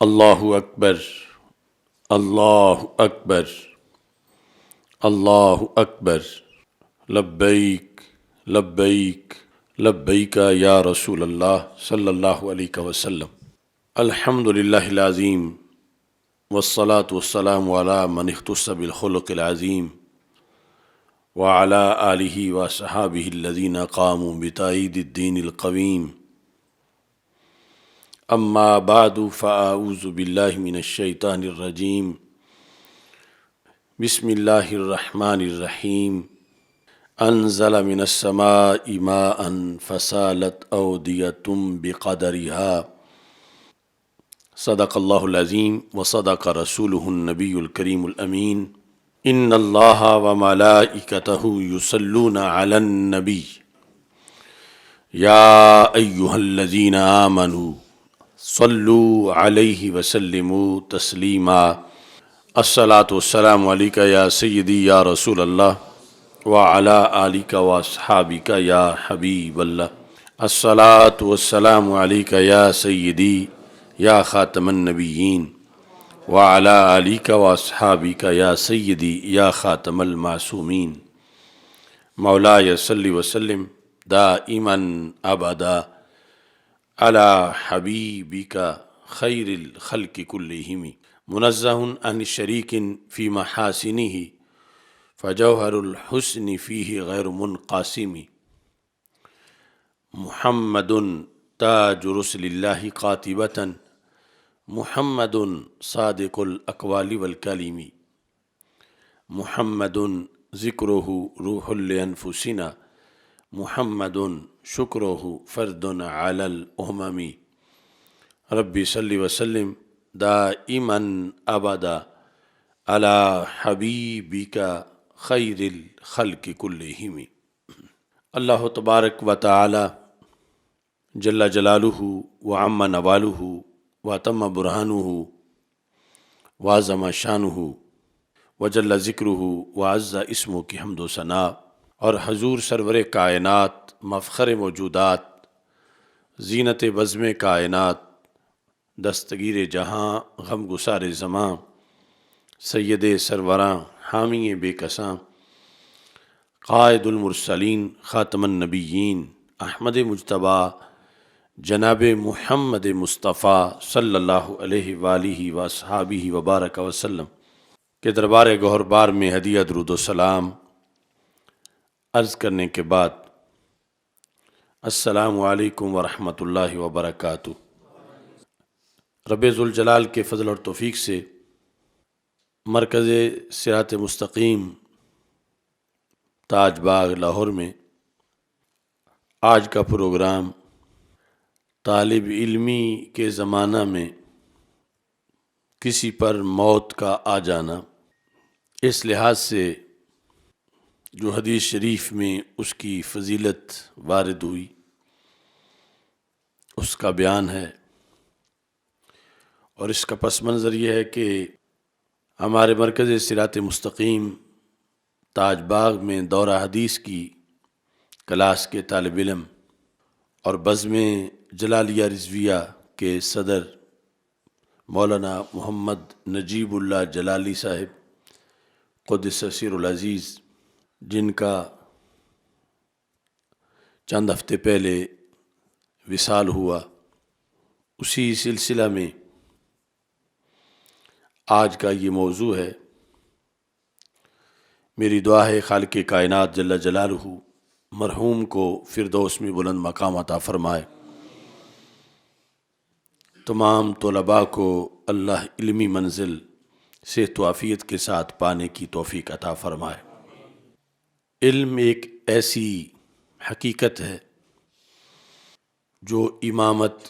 اللہ اکبر، اللہ اکبر، اللہ اکبر، لبیک لبیک لبیک یا رسول اللہ صلی اللہ علیہ وسلم۔ الحمد للہ العظیم والصلاة والسلام علی من اختص بالخلق العظیم وعلی آلہ وصحابہ الذین قاموا بتأیید الدین القویم۔ اما بعد فاعوذ باللہ من الشیطان الرجیم۔ بسم اللہ الرحمن الرحیم۔ انزل من السماء ماء فسالت اودیۃ بقدرها۔ صدق اللہ العظیم وصدق رسولہ النبی الکریم الامین۔ ان اللہ وملائکتہ یصلون علی النبی یا ایہا الذین آمنوا صلوا علیہ وسلموا تسلیما۔ الصلاۃ والسلام علیک یا سیدی یا رسول اللہ وعلی آلک واصحابک یا حبیب اللہ۔ الصلاۃ والسلام علیک یا سیدی یا خاتم النبیین وعلی آلک واصحابک یا سیدی یا خاتم المعصومین۔ مولاي صل وسلم دائما ابدا علی حبیبک خیر الخلق کلہم، منزہ عن شریک فی محاسنہ فجوہر الحسن فیہ غیر منقاسم۔ محمد تاج رسل اللہ قاطبۃ، محمد صادق الاقوال والکلم، محمد ذکرہ روح لانفسنا، محمد شکرہ فرد علی الامم۔ ربی صلی وسلم دائما ابدا علی حبیبک خیر الخلق کلہم۔ اللہ تبارک و تعالی جل جلالہ وعم نوالہ وتم برہانہ وعظم شانہ وجل ذکرہ وعز اسمہ کی حمد و ثناء، اور حضور سرور کائنات، مفخر موجودات، زینت بزم کائنات، دستگیر جہاں، غم گسار زماں، سید سروراں، حامی بے کساں، قائد المرسلین، خاتم النبیین، احمد مجتبیٰ جناب محمد مصطفیٰ صلی اللہ علیہ وآلہ وصحابہ وبارک وسلم کے دربار گوہربار میں ہدیہ درود و سلام عرض کرنے کے بعد السلام علیکم ورحمۃ اللہ وبرکاتہ۔ رب ذوالجلال کے فضل اور توفیق سے مرکز صراط مستقیم تاج باغ لاہور میں آج کا پروگرام طالب علمی کے زمانہ میں کسی پر موت کا آ جانا، اس لحاظ سے جو حدیث شریف میں اس کی فضیلت وارد ہوئی اس کا بیان ہے، اور اس کا پس منظر یہ ہے کہ ہمارے مرکز صراط مستقیم تاج باغ میں دورہ حدیث کی کلاس کے طالب علم اور بزم جلالیہ رضویہ کے صدر مولانا محمد نجیب اللہ جلالی صاحب قدس سر العزیز، جن کا چند ہفتے پہلے وصال ہوا، اسی سلسلہ میں آج کا یہ موضوع ہے۔ میری دعا ہے خالق کائنات جل جلالہ مرحوم کو فردوس میں بلند مقام عطا فرمائے، تمام طلباء کو اللہ علمی منزل صحت و عافیت کے ساتھ پانے کی توفیق عطا فرمائے۔ علم ایک ایسی حقیقت ہے جو امامت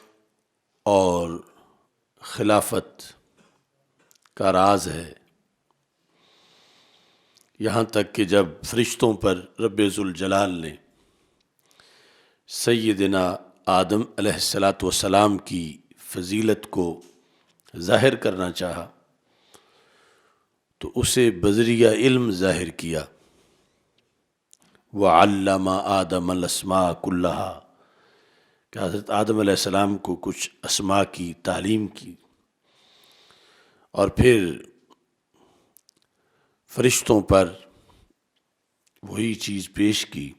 اور خلافت کا راز ہے، یہاں تک کہ جب فرشتوں پر رب ذوالجلال نے سیدنا آدم علیہ السلام کی فضیلت کو ظاہر کرنا چاہا تو اسے بذریعہ علم ظاہر کیا۔ وَعَلَّمَ آدَمَ الْأَسْمَاءَ كُلَّهَا، کہ حضرت آدم علیہ السلام کو کچھ اسماء کی تعلیم کی، اور پھر فرشتوں پر وہی چیز پیش کی،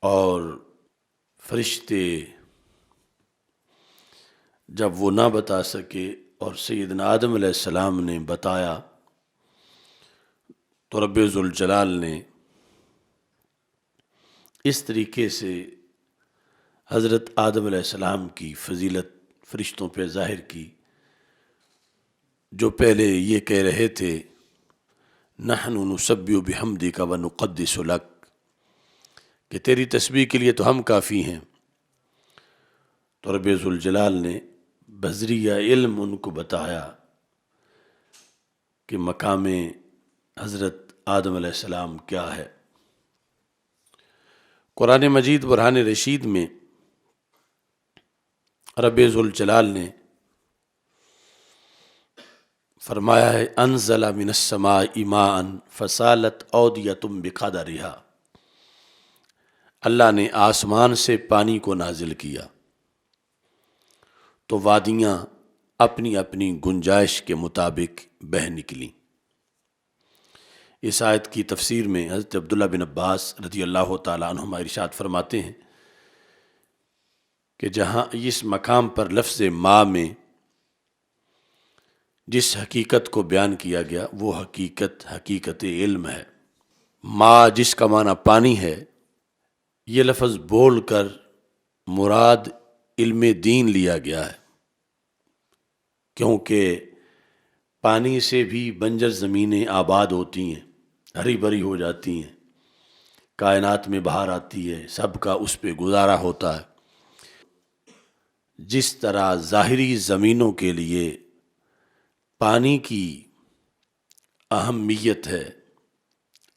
اور فرشتے جب وہ نہ بتا سکے اور سیدنا آدم علیہ السلام نے بتایا تو رب ذوالجلال نے اس طریقے سے حضرت آدم علیہ السلام کی فضیلت فرشتوں پہ ظاہر کی، جو پہلے یہ کہہ رہے تھے نحن نسبح بحمدک ونقدس لک، کہ تیری تسبیح کے لیے تو ہم کافی ہیں، تو رب ذوالجلال نے بذریعہ علم ان کو بتایا کہ مقام حضرت آدم علیہ السلام کیا ہے۔ قرآن مجید برہان رشید میں رب ذوالجلال نے فرمایا ہے انزل من السماء ماء فسالت اودیۃ بقدرھا، اللہ نے آسمان سے پانی کو نازل کیا تو وادیاں اپنی اپنی گنجائش کے مطابق بہہ نکلیں۔ اس آیت کی تفسیر میں حضرت عبداللہ بن عباس رضی اللہ تعالیٰ عنہما ارشاد فرماتے ہیں کہ جہاں اس مقام پر لفظ ما میں جس حقیقت کو بیان کیا گیا وہ حقیقت علم ہے۔ ما جس کا معنی پانی ہے، یہ لفظ بول کر مراد علم دین لیا گیا ہے، کیونکہ پانی سے بھی بنجر زمینیں آباد ہوتی ہیں، ہری بھری ہو جاتی ہیں، کائنات میں بہار آتی ہے، سب کا اس پہ گزارا ہوتا ہے۔ جس طرح ظاہری زمینوں کے لیے پانی کی اہمیت ہے،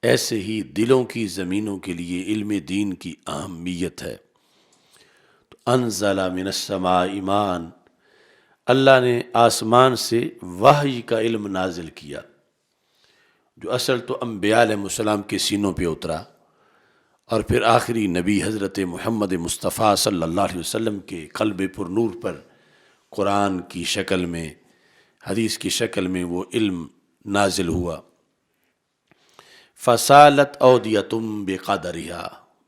ایسے ہی دلوں کی زمینوں کے لیے علم دین کی اہمیت ہے۔ تو انزل من السماء ماء، اللہ نے آسمان سے وحی کا علم نازل کیا، جو اصل تو انبیاء علیہ السلام کے سینوں پہ اترا، اور پھر آخری نبی حضرت محمد مصطفیٰ صلی اللہ علیہ وسلم کے قلب پر نور پر قرآن کی شکل میں، حدیث کی شکل میں وہ علم نازل ہوا۔ فصالت اودیۃ بقدرھا،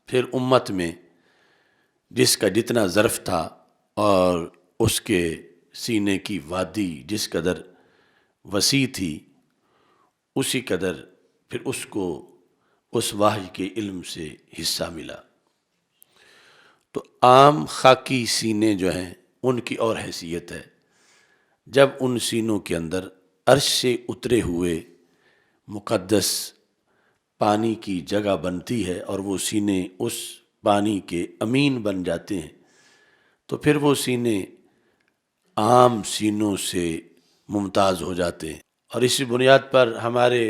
پھر امت میں جس کا جتنا ظرف تھا اور اس کے سینے کی وادی جس قدر وسیع تھی، اسی قدر پھر اس کو اس وحی کے علم سے حصہ ملا۔ تو عام خاکی سینے جو ہیں ان کی اور حیثیت ہے، جب ان سینوں کے اندر عرش سے اترے ہوئے مقدس پانی کی جگہ بنتی ہے اور وہ سینے اس پانی کے امین بن جاتے ہیں، تو پھر وہ سینے عام سینوں سے ممتاز ہو جاتے ہیں۔ اور اسی بنیاد پر ہمارے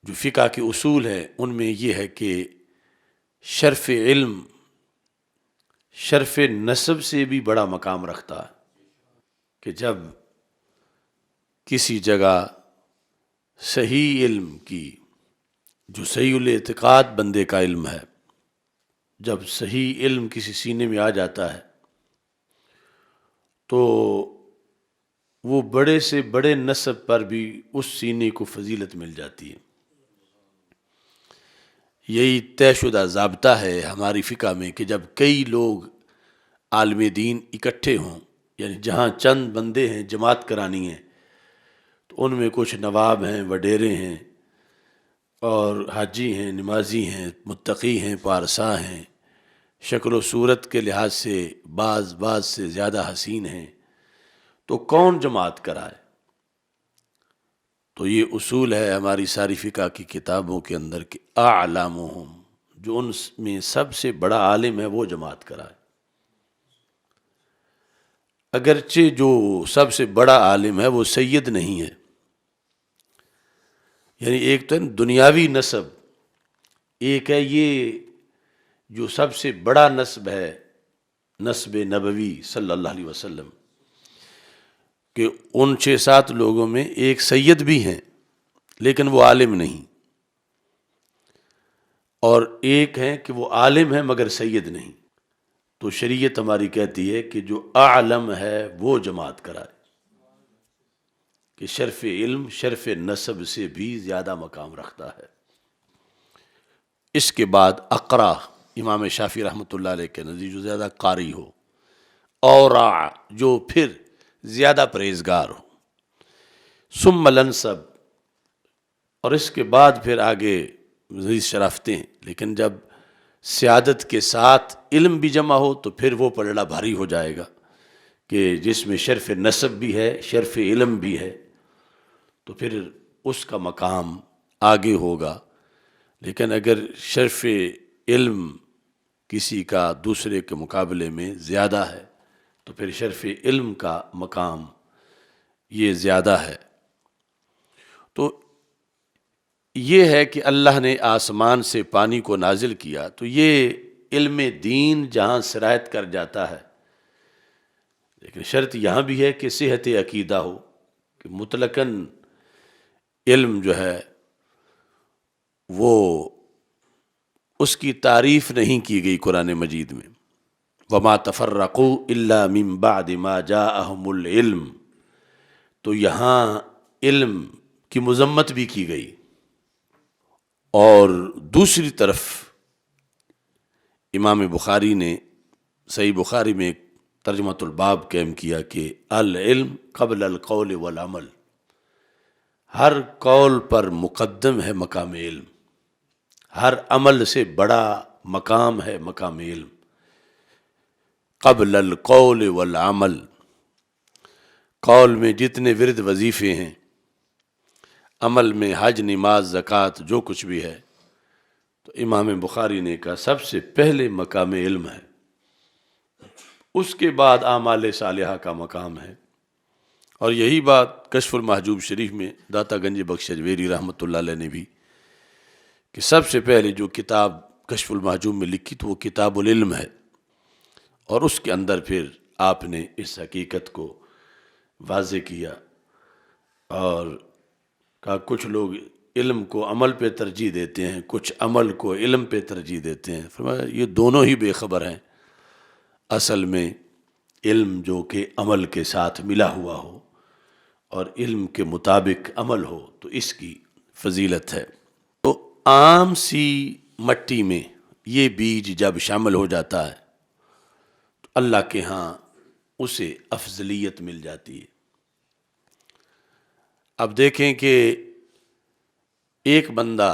جو فقہ کے اصول ہیں ان میں یہ ہے کہ شرف علم شرف نسب سے بھی بڑا مقام رکھتا ہے، کہ جب کسی جگہ صحیح علم کی، جو صحیح الاعتقاد بندے کا علم ہے، جب صحیح علم کسی سینے میں آ جاتا ہے تو وہ بڑے سے بڑے نسب پر بھی اس سینے کو فضیلت مل جاتی ہے۔ یہی طے شدہ ضابطہ ہے ہماری فقہ میں کہ جب کئی لوگ عالم دین اکٹھے ہوں، یعنی جہاں چند بندے ہیں جماعت کرانی ہے، تو ان میں کچھ نواب ہیں، وڈیرے ہیں، اور حاجی ہیں، نمازی ہیں، متقی ہیں، پارسا ہیں، شکل و صورت کے لحاظ سے بعض سے زیادہ حسین ہیں، تو کون جماعت کرائے؟ تو یہ اصول ہے ہماری ساری فقہ کی کتابوں کے اندر کہ اعلمہم، جو ان میں سب سے بڑا عالم ہے وہ جماعت کرائے۔ اگرچہ جو سب سے بڑا عالم ہے وہ سید نہیں ہے، یعنی ایک تو دنیاوی نسب، ایک ہے یہ جو سب سے بڑا نسب ہے، نسب نبوی صلی اللہ علیہ وسلم، کہ ان 6-7 لوگوں میں ایک سید بھی ہیں لیکن وہ عالم نہیں، اور ایک ہیں کہ وہ عالم ہیں مگر سید نہیں۔ تو شریعت ہماری کہتی ہے کہ جو اعلم ہے وہ جماعت کرائے، کہ شرف علم شرف نسب سے بھی زیادہ مقام رکھتا ہے۔ اس کے بعد اقرا، امام شافعی رحمۃ اللہ علیہ کے نزدیک جو زیادہ قاری ہو، اورع جو پھر زیادہ پرہیزگار ہو، ثم الانسب، اور اس کے بعد پھر آگے مزید شرافتیں ہیں، لیکن جب سیادت کے ساتھ علم بھی جمع ہو تو پھر وہ پلڑا بھاری ہو جائے گا، کہ جس میں شرف نسب بھی ہے شرف علم بھی ہے، تو پھر اس کا مقام آگے ہوگا۔ لیکن اگر شرف علم کسی کا دوسرے کے مقابلے میں زیادہ ہے تو پھر شرف علم کا مقام یہ زیادہ ہے۔ تو یہ ہے کہ اللہ نے آسمان سے پانی کو نازل کیا تو یہ علم دین جہاں سرایت کر جاتا ہے، لیکن شرط یہاں بھی ہے کہ صحت عقیدہ ہو، کہ مطلقاً علم جو ہے وہ اس کی تعریف نہیں کی گئی قرآن مجید میں، وما تفرقوا الا من بعد ما جاءهم العلم، تو یہاں علم کی مذمت بھی کی گئی۔ اور دوسری طرف امام بخاری نے صحیح بخاری میں ایک ترجمۃ الباب قائم کیا کہ العلم قبل القول والعمل، ہر قول پر مقدم ہے مقام علم، ہر عمل سے بڑا مقام ہے مقام علم۔ قبل القول والعمل، قول میں جتنے ورد وظیفے ہیں، عمل میں حج نماز زکوٰۃ جو کچھ بھی ہے، تو امام بخاری نے کہا سب سے پہلے مقام علم ہے، اس کے بعد اعمال صالحہ کا مقام ہے۔ اور یہی بات کشف المحجوب شریف میں داتا گنج بخش اجمیری رحمۃ اللہ علیہ نے بھی، کہ سب سے پہلے جو کتاب کشف المحجوب میں لکھی تو وہ کتاب العلم ہے، اور اس کے اندر پھر آپ نے اس حقیقت کو واضح کیا اور کہا کچھ لوگ علم کو عمل پہ ترجیح دیتے ہیں، کچھ عمل کو علم پہ ترجیح دیتے ہیں۔ فرمایا یہ دونوں ہی بے خبر ہیں، اصل میں علم جو کہ عمل کے ساتھ ملا ہوا ہو اور علم کے مطابق عمل ہو تو اس کی فضیلت ہے۔ تو عام سی مٹی میں یہ بیج جب شامل ہو جاتا ہے تو اللہ کے ہاں اسے افضلیت مل جاتی ہے۔ اب دیکھیں کہ ایک بندہ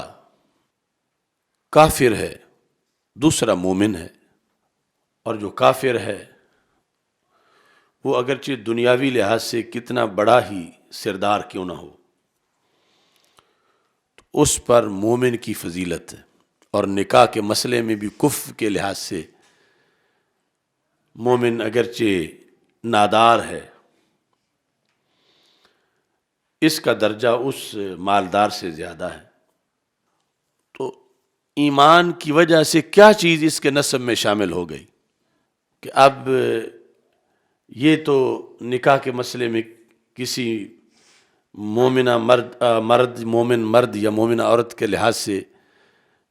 کافر ہے، دوسرا مومن ہے، اور جو کافر ہے وہ اگرچہ دنیاوی لحاظ سے کتنا بڑا ہی سردار کیوں نہ ہو، تو اس پر مومن کی فضیلت ہے۔ اور نکاح کے مسئلے میں بھی کفر کے لحاظ سے مومن اگرچہ نادار ہے، اس کا درجہ اس مالدار سے زیادہ ہے۔ تو ایمان کی وجہ سے کیا چیز اس کے نسب میں شامل ہو گئی کہ اب یہ تو نکاح کے مسئلے میں کسی مومنہ مومن مرد یا مومنہ عورت کے لحاظ سے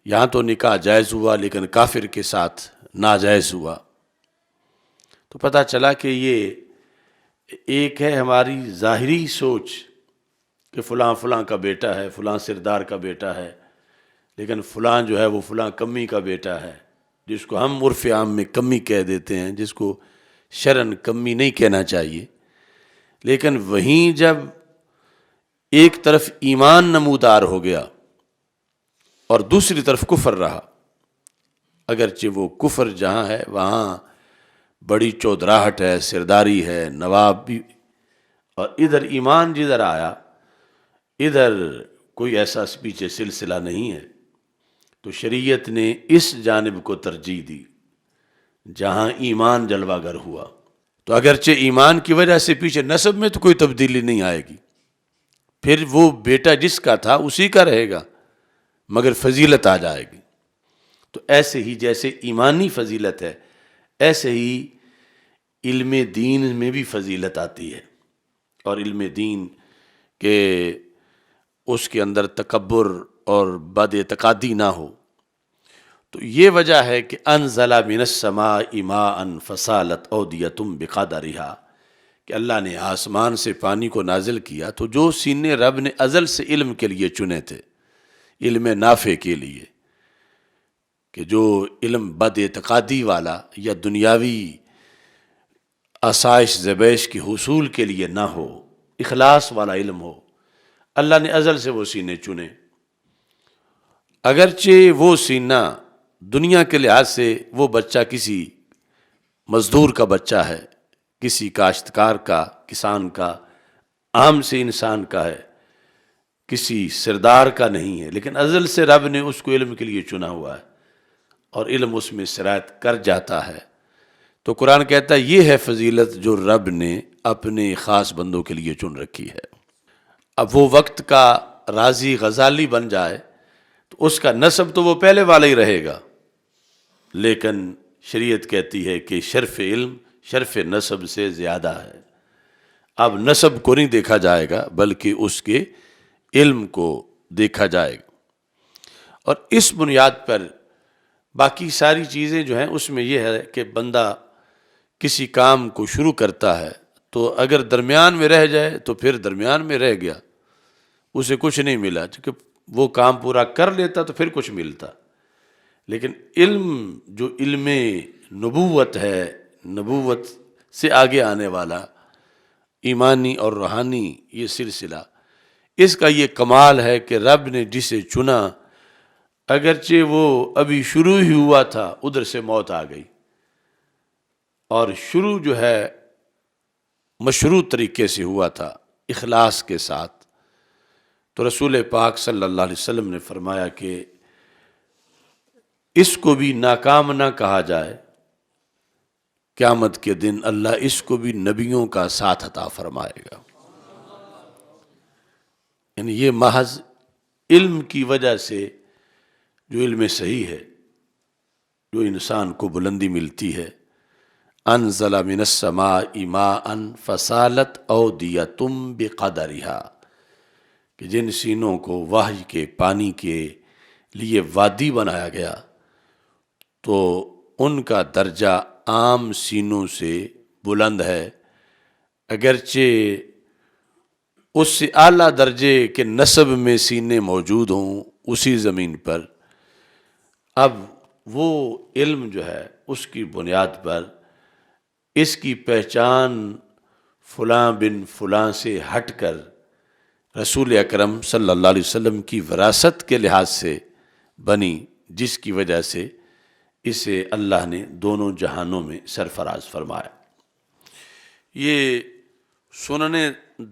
یہاں تو نکاح جائز ہوا لیکن کافر کے ساتھ ناجائز ہوا، تو پتہ چلا کہ یہ ایک ہے ہماری ظاہری سوچ کہ فلاں فلاں کا بیٹا ہے، فلاں سردار کا بیٹا ہے، لیکن فلاں جو ہے وہ فلاں کمی کا بیٹا ہے، جس کو ہم عرف عام میں کمی کہہ دیتے ہیں، جس کو شرعاً کمی نہیں کہنا چاہیے۔ لیکن وہیں جب ایک طرف ایمان نمودار ہو گیا اور دوسری طرف کفر رہا، اگرچہ وہ کفر جہاں ہے وہاں بڑی چودراہٹ ہے، سرداری ہے، نواب بھی، اور ادھر ایمان جدھر آیا ادھر کوئی ایسا پیچھے سلسلہ نہیں ہے، تو شریعت نے اس جانب کو ترجیح دی جہاں ایمان جلوہ گر ہوا۔ تو اگرچہ ایمان کی وجہ سے پیچھے نسب میں تو کوئی تبدیلی نہیں آئے گی، پھر وہ بیٹا جس کا تھا اسی کا رہے گا، مگر فضیلت آ جائے گی۔ تو ایسے ہی جیسے ایمانی فضیلت ہے، ایسے ہی علم دین میں بھی فضیلت آتی ہے، اور علم دین کے اس کے اندر تکبر اور بد اعتقادی نہ ہو۔ تو یہ وجہ ہے کہ انزل من السماء ماء فسالت اودیۃ بقدرھا، کہ اللہ نے آسمان سے پانی کو نازل کیا، تو جو سینے رب نے ازل سے علم کے لیے چنے تھے، علم نافع کے لیے، کہ جو علم بد اعتقادی والا یا دنیاوی آسائش زبیش کے حصول کے لیے نہ ہو، اخلاص والا علم ہو، اللہ نے ازل سے وہ سینے چنے۔ اگرچہ وہ سینہ دنیا کے لحاظ سے وہ بچہ کسی مزدور کا بچہ ہے، کسی کاشتکار کا، کسان کا، عام سے انسان کا ہے، کسی سردار کا نہیں ہے، لیکن ازل سے رب نے اس کو علم کے لیے چنا ہوا ہے اور علم اس میں سرایت کر جاتا ہے۔ تو قرآن کہتا ہے یہ ہے فضیلت جو رب نے اپنے خاص بندوں کے لیے چن رکھی ہے۔ اب وہ وقت کا رازی غزالی بن جائے تو اس کا نسب تو وہ پہلے والا ہی رہے گا، لیکن شریعت کہتی ہے کہ شرف علم شرف نسب سے زیادہ ہے۔ اب نسب کو نہیں دیکھا جائے گا بلکہ اس کے علم کو دیکھا جائے گا، اور اس بنیاد پر باقی ساری چیزیں جو ہیں اس میں یہ ہے کہ بندہ کسی کام کو شروع کرتا ہے تو اگر درمیان میں رہ جائے تو پھر درمیان میں رہ گیا، اسے کچھ نہیں ملا، کیونکہ وہ کام پورا کر لیتا تو پھر کچھ ملتا۔ لیکن علم جو علم نبوت ہے، نبوت سے آگے آنے والا ایمانی اور روحانی یہ سلسلہ، اس کا یہ کمال ہے کہ رب نے جسے چنا، اگرچہ وہ ابھی شروع ہی ہوا تھا ادھر سے موت آ گئی، اور شروع جو ہے مشروع طریقے سے ہوا تھا اخلاص کے ساتھ، تو رسول پاک صلی اللہ علیہ وسلم نے فرمایا کہ اس کو بھی ناکام نہ کہا جائے، قیامت کے دن اللہ اس کو بھی نبیوں کا ساتھ عطا فرمائے گا۔ یعنی یہ محض علم کی وجہ سے، جو علم صحیح ہے، جو انسان کو بلندی ملتی ہے، انزل من السماء ماء فسالت اودیۃ بقدرھا، کہ جن سینوں کو وحی کے پانی کے لیے وادی بنایا گیا تو ان کا درجہ عام سینوں سے بلند ہے، اگرچہ اس سے اعلیٰ درجے کے نسب میں سینے موجود ہوں اسی زمین پر۔ اب وہ علم جو ہے اس کی بنیاد پر اس کی پہچان فلاں بن فلاں سے ہٹ کر رسول اکرم صلی اللہ علیہ وسلم کی وراثت کے لحاظ سے بنی، جس کی وجہ سے اسے اللہ نے دونوں جہانوں میں سرفراز فرمایا۔ یہ سنن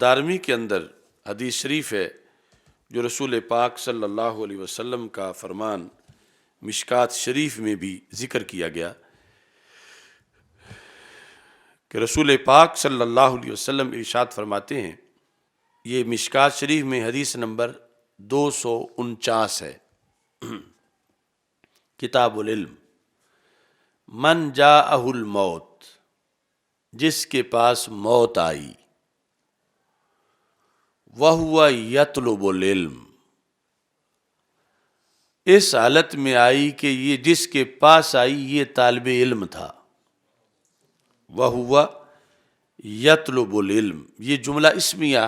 دارمی کے اندر حدیث شریف ہے جو رسول پاک صلی اللہ علیہ وسلم کا فرمان مشکات شریف میں بھی ذکر کیا گیا کہ رسول پاک صلی اللہ علیہ وسلم ارشاد فرماتے ہیں، یہ مشکات شریف میں حدیث نمبر 249 ہے، کتاب العلم، من جاءہ الموت، جس کے پاس موت آئی، وَهُوَ يَطْلُبُ الْعِلْمَ، اس حالت میں آئی کہ یہ جس کے پاس آئی یہ طالب علم تھا، وَهُوَ يَطْلُبُ الْعِلْمَ، یہ جملہ اسمیہ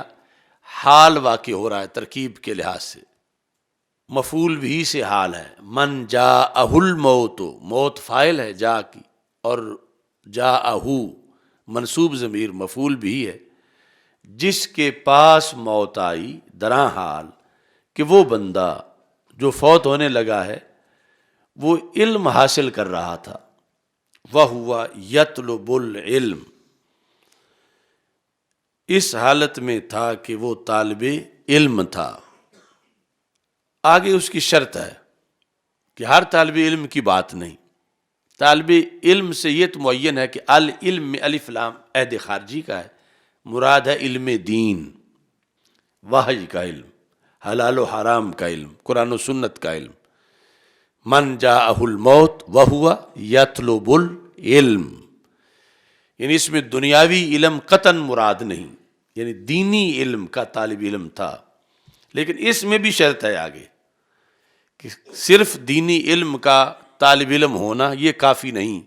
حال واقع ہو رہا ہے ترکیب کے لحاظ سے، مفعول بھی سے حال ہے، من جاءہ الموت، موت فاعل ہے جا کی، اور جاءہ منصوب ضمیر مفعول بھی ہے، جس کے پاس موت آئی درا حال کہ وہ بندہ جو فوت ہونے لگا ہے وہ علم حاصل کر رہا تھا، وَهُوَ يَطْلُبُ الْعِلْمَ، اس حالت میں تھا کہ وہ طالب علم تھا۔ آگے اس کی شرط ہے کہ ہر طالب علم کی بات نہیں، طالب علم سے یہ تو معین ہے کہ العلم میں الف لام عہد خارجی کا ہے، مراد ہے علم دین، وحی کا علم، حلال و حرام کا علم، قرآن و سنت کا علم۔ من جاءہ الموت وہو یطلب العلم، یعنی اس میں دنیاوی علم قطعاً مراد نہیں، یعنی دینی علم کا طالب علم تھا، لیکن اس میں بھی شرط ہے آگے کہ صرف دینی علم کا طالب علم ہونا یہ کافی نہیں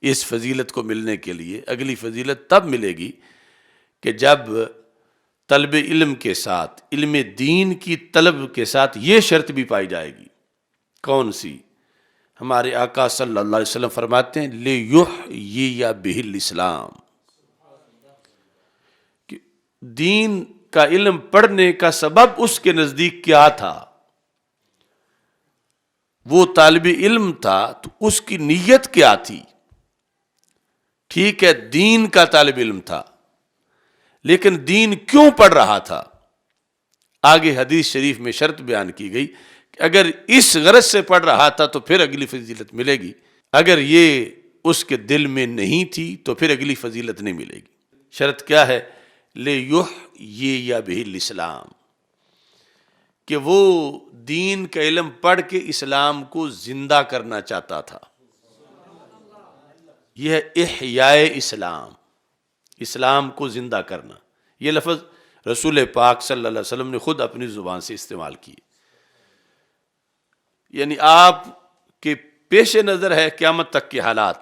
اس فضیلت کو ملنے کے لیے. اگلی فضیلت تب ملے گی کہ جب طلب علم کے ساتھ، علم دین کی طلب کے ساتھ یہ شرط بھی پائی جائے گی. کون سی؟ ہمارے آقا صلی اللہ علیہ وسلم فرماتے ہیں لِيُحْيِيَ بِهِ الْإِسْلَامِ، کہ دین کا علم پڑھنے کا سبب اس کے نزدیک کیا تھا. وہ طالب علم تھا تو اس کی نیت کیا تھی؟ ٹھیک ہے دین کا طالب علم تھا، لیکن دین کیوں پڑھ رہا تھا؟ آگے حدیث شریف میں شرط بیان کی گئی کہ اگر اس غرض سے پڑھ رہا تھا تو پھر اگلی فضیلت ملے گی، اگر یہ اس کے دل میں نہیں تھی تو پھر اگلی فضیلت نہیں ملے گی. شرط کیا ہے؟ لِيُحْيِيَ بِهِ الْإِسْلَامِ، کہ وہ دین کا علم پڑھ کے اسلام کو زندہ کرنا چاہتا تھا. یہ ہے احیاء اسلام، اسلام کو زندہ کرنا. یہ لفظ رسول پاک صلی اللہ علیہ وسلم نے خود اپنی زبان سے استعمال کی. یعنی آپ کے پیش نظر ہے قیامت تک کے حالات،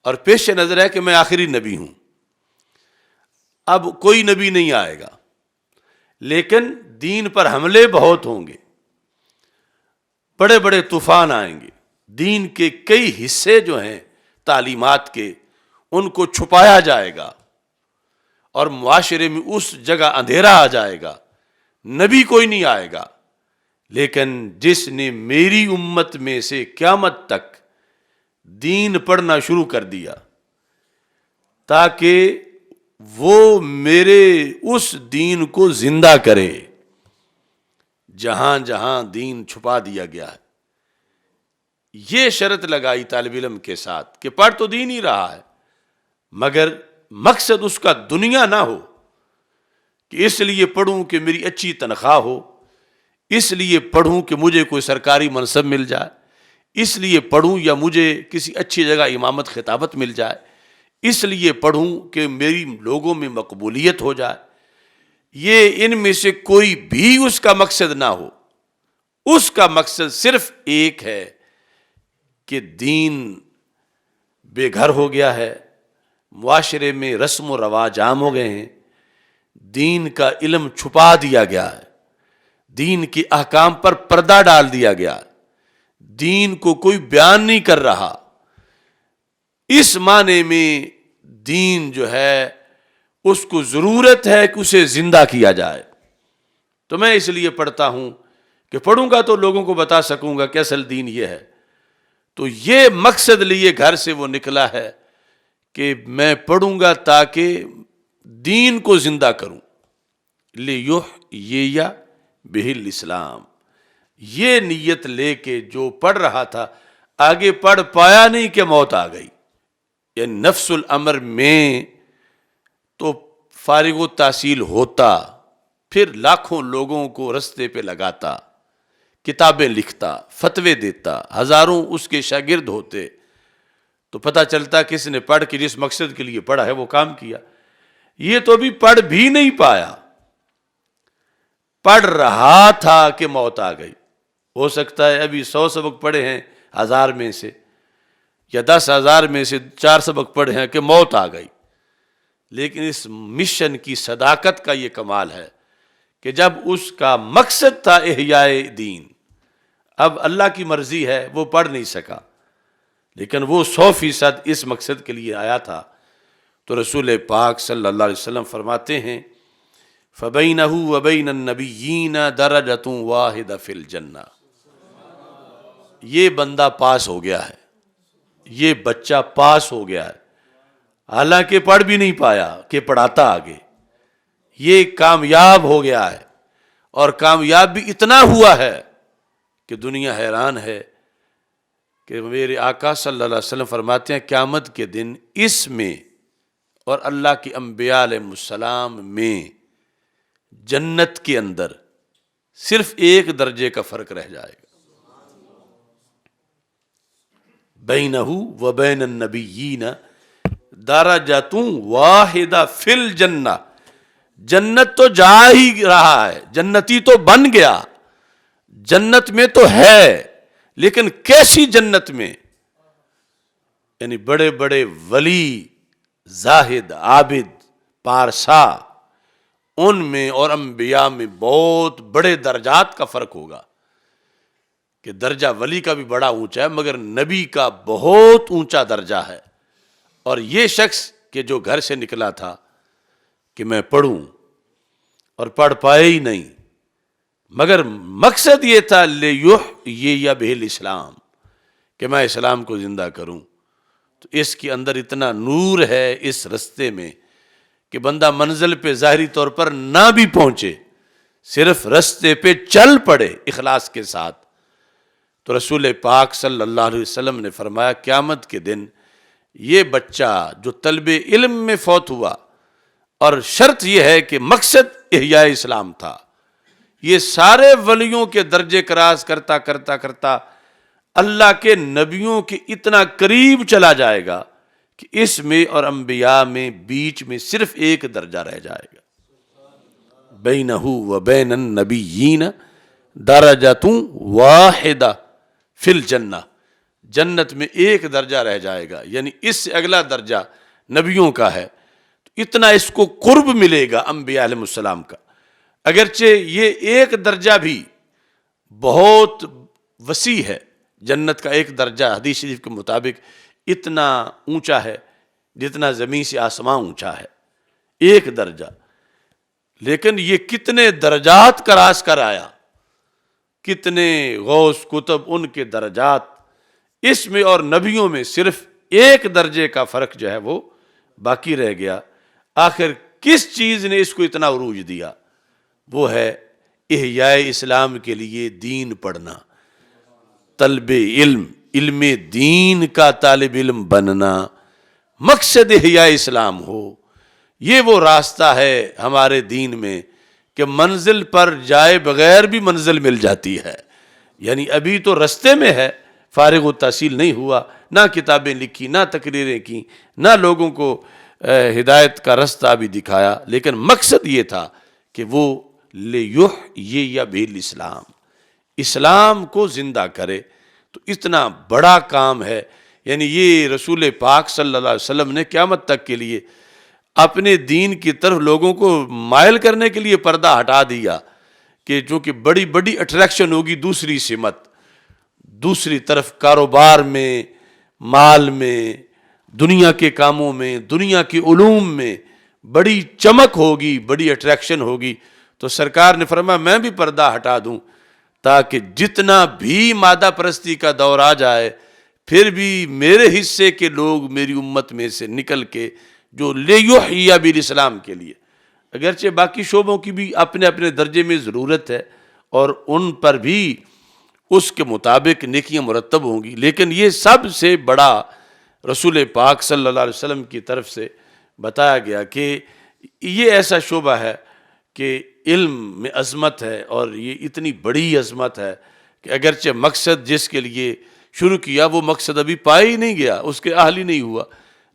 اور پیش نظر ہے کہ میں آخری نبی ہوں. اب کوئی نبی نہیں آئے گا، لیکن دین پر حملے بہت ہوں گے، بڑے بڑے طوفان آئیں گے. دین کے کئی حصے جو ہیں تعلیمات کے، ان کو چھپایا جائے گا، اور معاشرے میں اس جگہ اندھیرا آ جائے گا، نبی کوئی نہیں آئے گا. لیکن جس نے میری امت میں سے قیامت تک دین پڑھنا شروع کر دیا تاکہ وہ میرے اس دین کو زندہ کرے، جہاں جہاں دین چھپا دیا گیا ہے. یہ شرط لگائی طالب علم کے ساتھ کہ پڑھ تو دین ہی رہا ہے، مگر مقصد اس کا دنیا نہ ہو کہ اس لیے پڑھوں کہ میری اچھی تنخواہ ہو، اس لیے پڑھوں کہ مجھے کوئی سرکاری منصب مل جائے، اس لیے پڑھوں یا مجھے کسی اچھی جگہ امامت خطابت مل جائے، اس لیے پڑھوں کہ میری لوگوں میں مقبولیت ہو جائے. یہ ان میں سے کوئی بھی اس کا مقصد نہ ہو. اس کا مقصد صرف ایک ہے کہ دین بے گھر ہو گیا ہے، معاشرے میں رسم و رواج عام ہو گئے ہیں، دین کا علم چھپا دیا گیا ہے، دین کے احکام پر پردہ ڈال دیا گیا، دین کو کوئی بیان نہیں کر رہا. اس معنی میں دین جو ہے اس کو ضرورت ہے کہ اسے زندہ کیا جائے. تو میں اس لیے پڑھتا ہوں کہ پڑھوں گا تو لوگوں کو بتا سکوں گا کہ اصل دین یہ ہے. تو یہ مقصد لیے گھر سے وہ نکلا ہے کہ میں پڑھوں گا تاکہ دین کو زندہ کروں. لِيُحْيِيَ بِهِ الْإِسْلَامِ، یہ نیت لے کے جو پڑھ رہا تھا آگے پڑھ پایا نہیں کہ موت آ گئی. یہ نفس الامر میں تو فارغ و تحصیل ہوتا، پھر لاکھوں لوگوں کو رستے پہ لگاتا، کتابیں لکھتا، فتوے دیتا، ہزاروں اس کے شاگرد ہوتے، تو پتہ چلتا کس نے پڑھ کے جس مقصد کے لیے پڑھا ہے وہ کام کیا. یہ تو ابھی پڑھ بھی نہیں پایا، پڑھ رہا تھا کہ موت آ گئی. ہو سکتا ہے ابھی 100 سبق پڑھے ہیں 1000 میں سے، یا 10,000 میں سے 4 سبق پڑھے ہیں کہ موت آ گئی. لیکن اس مشن کی صداقت کا یہ کمال ہے کہ جب اس کا مقصد تھا احیاء دین، اب اللہ کی مرضی ہے وہ پڑھ نہیں سکا، لیکن وہ 100% اس مقصد کے لیے آیا تھا. تو رسول پاک صلی اللہ علیہ وسلم فرماتے ہیں فَبَيْنَهُ وَبَيْنَ النَّبِيِّينَ دَرَجَةٌ وَاحِدَةٌ فِي الْجَنَّةِ. یہ بندہ پاس ہو گیا ہے، یہ بچہ پاس ہو گیا ہے، حالانکہ پڑھ بھی نہیں پایا کہ پڑھاتا آگے. یہ کامیاب ہو گیا ہے، اور کامیاب بھی اتنا ہوا ہے کہ دنیا حیران ہے کہ میرے آقا صلی اللہ علیہ وسلم فرماتے ہیں قیامت کے دن اس میں اور اللہ کے انبیاء علیہ السلام میں جنت کے اندر صرف 1 درجے کا فرق رہ جائے گا. بینہ و بین النبیین درجۃ واحدہ فی الجنہ. جنت تو جا ہی رہا ہے، جنتی تو بن گیا، جنت میں تو ہے، لیکن کیسی جنت میں؟ یعنی بڑے بڑے ولی، زاہد، عابد، پارسا، ان میں اور انبیاء میں بہت بڑے درجات کا فرق ہوگا کہ درجہ ولی کا بھی بڑا اونچا ہے مگر نبی کا بہت اونچا درجہ ہے۔ اور یہ شخص کہ جو گھر سے نکلا تھا کہ میں پڑھوں اور پڑھ پائے ہی نہیں، مگر مقصد یہ تھا لیحیی بہ الاسلام، کہ میں اسلام کو زندہ کروں، تو اس کے اندر اتنا نور ہے اس رستے میں کہ بندہ منزل پہ ظاہری طور پر نہ بھی پہنچے، صرف رستے پہ چل پڑے اخلاص کے ساتھ۔ تو رسول پاک صلی اللہ علیہ وسلم نے فرمایا قیامت کے دن یہ بچہ جو طلب علم میں فوت ہوا، اور شرط یہ ہے کہ مقصد احیاء اسلام تھا، یہ سارے ولیوں کے درجے کراس کرتا کرتا کرتا اللہ کے نبیوں کے اتنا قریب چلا جائے گا کہ اس میں اور انبیاء میں بیچ میں صرف ایک درجہ رہ جائے گا، بینہ و بین النبیین درجۃ واحدہ فی الجنہ، جنت میں ایک درجہ رہ جائے گا، یعنی اس سے اگلا درجہ نبیوں کا ہے، تو اتنا اس کو قرب ملے گا انبیاء علیہ السلام کا۔ اگرچہ یہ ایک درجہ بھی بہت وسیع ہے، جنت کا ایک درجہ حدیث شریف کے مطابق اتنا اونچا ہے جتنا زمین سے آسمان اونچا ہے، ایک درجہ، لیکن یہ کتنے درجات کا راز کر آیا، کتنے غوث کتب ان کے درجات، اس میں اور نبیوں میں صرف ایک درجے کا فرق جو ہے وہ باقی رہ گیا۔ آخر کس چیز نے اس کو اتنا عروج دیا؟ وہ ہے احیاء اسلام کے لیے دین پڑھنا، طلب علم، علم دین کا طالب علم بننا، مقصد احیاء اسلام ہو۔ یہ وہ راستہ ہے ہمارے دین میں کہ منزل پر جائے بغیر بھی منزل مل جاتی ہے، یعنی ابھی تو رستے میں ہے، فارغ التحصیل نہیں ہوا، نہ کتابیں لکھی، نہ تقریریں کی، نہ لوگوں کو ہدایت کا رستہ بھی دکھایا، لیکن مقصد یہ تھا کہ وہ لیحیی بہ الاسلام، اسلام کو زندہ کرے۔ تو اتنا بڑا کام ہے، یعنی یہ رسول پاک صلی اللہ علیہ وسلم نے قیامت تک کے لیے اپنے دین کی طرف لوگوں کو مائل کرنے کے لیے پردہ ہٹا دیا کہ چونکہ بڑی بڑی اٹریکشن ہوگی دوسری سمت، دوسری طرف کاروبار میں، مال میں، دنیا کے کاموں میں، دنیا کے علوم میں بڑی چمک ہوگی، بڑی اٹریکشن ہوگی، تو سرکار نے فرمایا میں بھی پردہ ہٹا دوں تاکہ جتنا بھی مادہ پرستی کا دور آ جائے پھر بھی میرے حصے کے لوگ میری امت میں سے نکل کے جو لیحیی بالاسلام کے لیے، اگرچہ باقی شعبوں کی بھی اپنے اپنے درجے میں ضرورت ہے اور ان پر بھی اس کے مطابق نیکیاں مرتب ہوں گی، لیکن یہ سب سے بڑا رسول پاک صلی اللہ علیہ وسلم کی طرف سے بتایا گیا کہ یہ ایسا شعبہ ہے کہ علم میں عظمت ہے، اور یہ اتنی بڑی عظمت ہے کہ اگرچہ مقصد جس کے لیے شروع کیا وہ مقصد ابھی پایا ہی نہیں گیا، اس کے اہل ہی نہیں ہوا،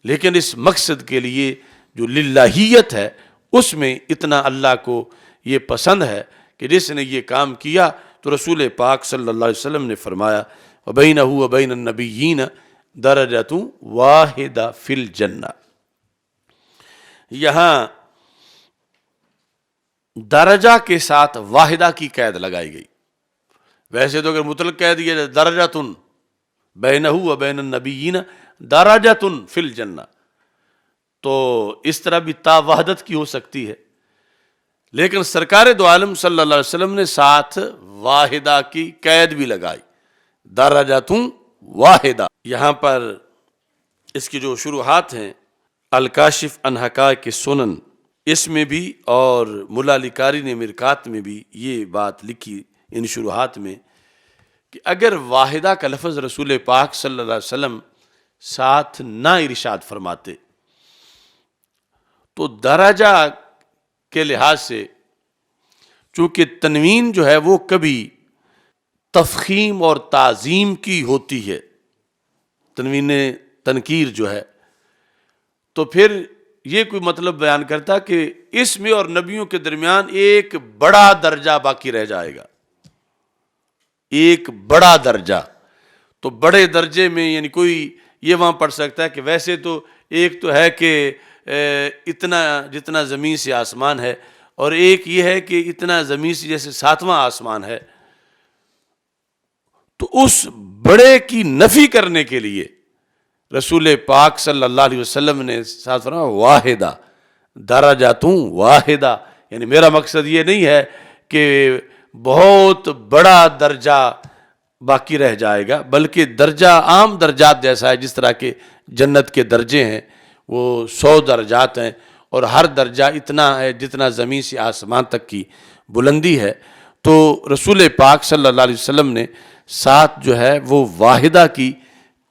لیکن اس مقصد کے لیے جو للہیت ہے اس میں اتنا اللہ کو یہ پسند ہے کہ جس نے یہ کام کیا تو رسول پاک صلی اللہ علیہ وسلم نے فرمایا وَبَيْنَهُ وَبَيْنَ النَّبِيِّينَ دَرَجَةٌ وَاحِدَةٌ فِي الْجَنَّةِ۔ یہاں درجہ کے ساتھ واحدہ کی قید لگائی گئی، ویسے تو اگر مطلق کہہ دیا جائے درجۃ بینہ و بین النبیین درجۃ فی الجنہ تو اس طرح بھی تا وحدت کی ہو سکتی ہے، لیکن سرکار دو عالم صلی اللہ علیہ وسلم نے ساتھ واحدہ کی قید بھی لگائی، درجۃ واحدہ۔ یہاں پر اس کی جو شروحات ہیں الکاشف عن حقائق السنن، اس میں بھی اور ملا علی قاری نے مرکات میں بھی یہ بات لکھی ان شروحات میں کہ اگر واحدہ کا لفظ رسول پاک صلی اللہ علیہ وسلم ساتھ نہ ارشاد فرماتے تو درجہ کے لحاظ سے چونکہ تنوین جو ہے وہ کبھی تفخیم اور تعظیم کی ہوتی ہے، تنوین تنکیر جو ہے، تو پھر یہ کوئی مطلب بیان کرتا کہ اس میں اور نبیوں کے درمیان ایک بڑا درجہ باقی رہ جائے گا، ایک بڑا درجہ تو بڑے درجے میں یعنی کوئی یہ وہاں پڑھ سکتا ہے کہ ویسے تو ایک تو ہے کہ اتنا جتنا زمین سے آسمان ہے، اور ایک یہ ہے کہ اتنا زمین سے جیسے 7واں آسمان ہے. تو اس بڑے کی نفی کرنے کے لیے رسول پاک صلی اللہ علیہ وسلم نے ساتھ فرمایا واحدہ درجاتوں واحدہ، یعنی میرا مقصد یہ نہیں ہے کہ بہت بڑا درجہ باقی رہ جائے گا، بلکہ درجہ عام درجات جیسا ہے، جس طرح کے جنت کے درجے ہیں وہ 100 درجات ہیں، اور ہر درجہ اتنا ہے جتنا زمین سے آسمان تک کی بلندی ہے. تو رسول پاک صلی اللہ علیہ وسلم نے ساتھ جو ہے وہ واحدہ کی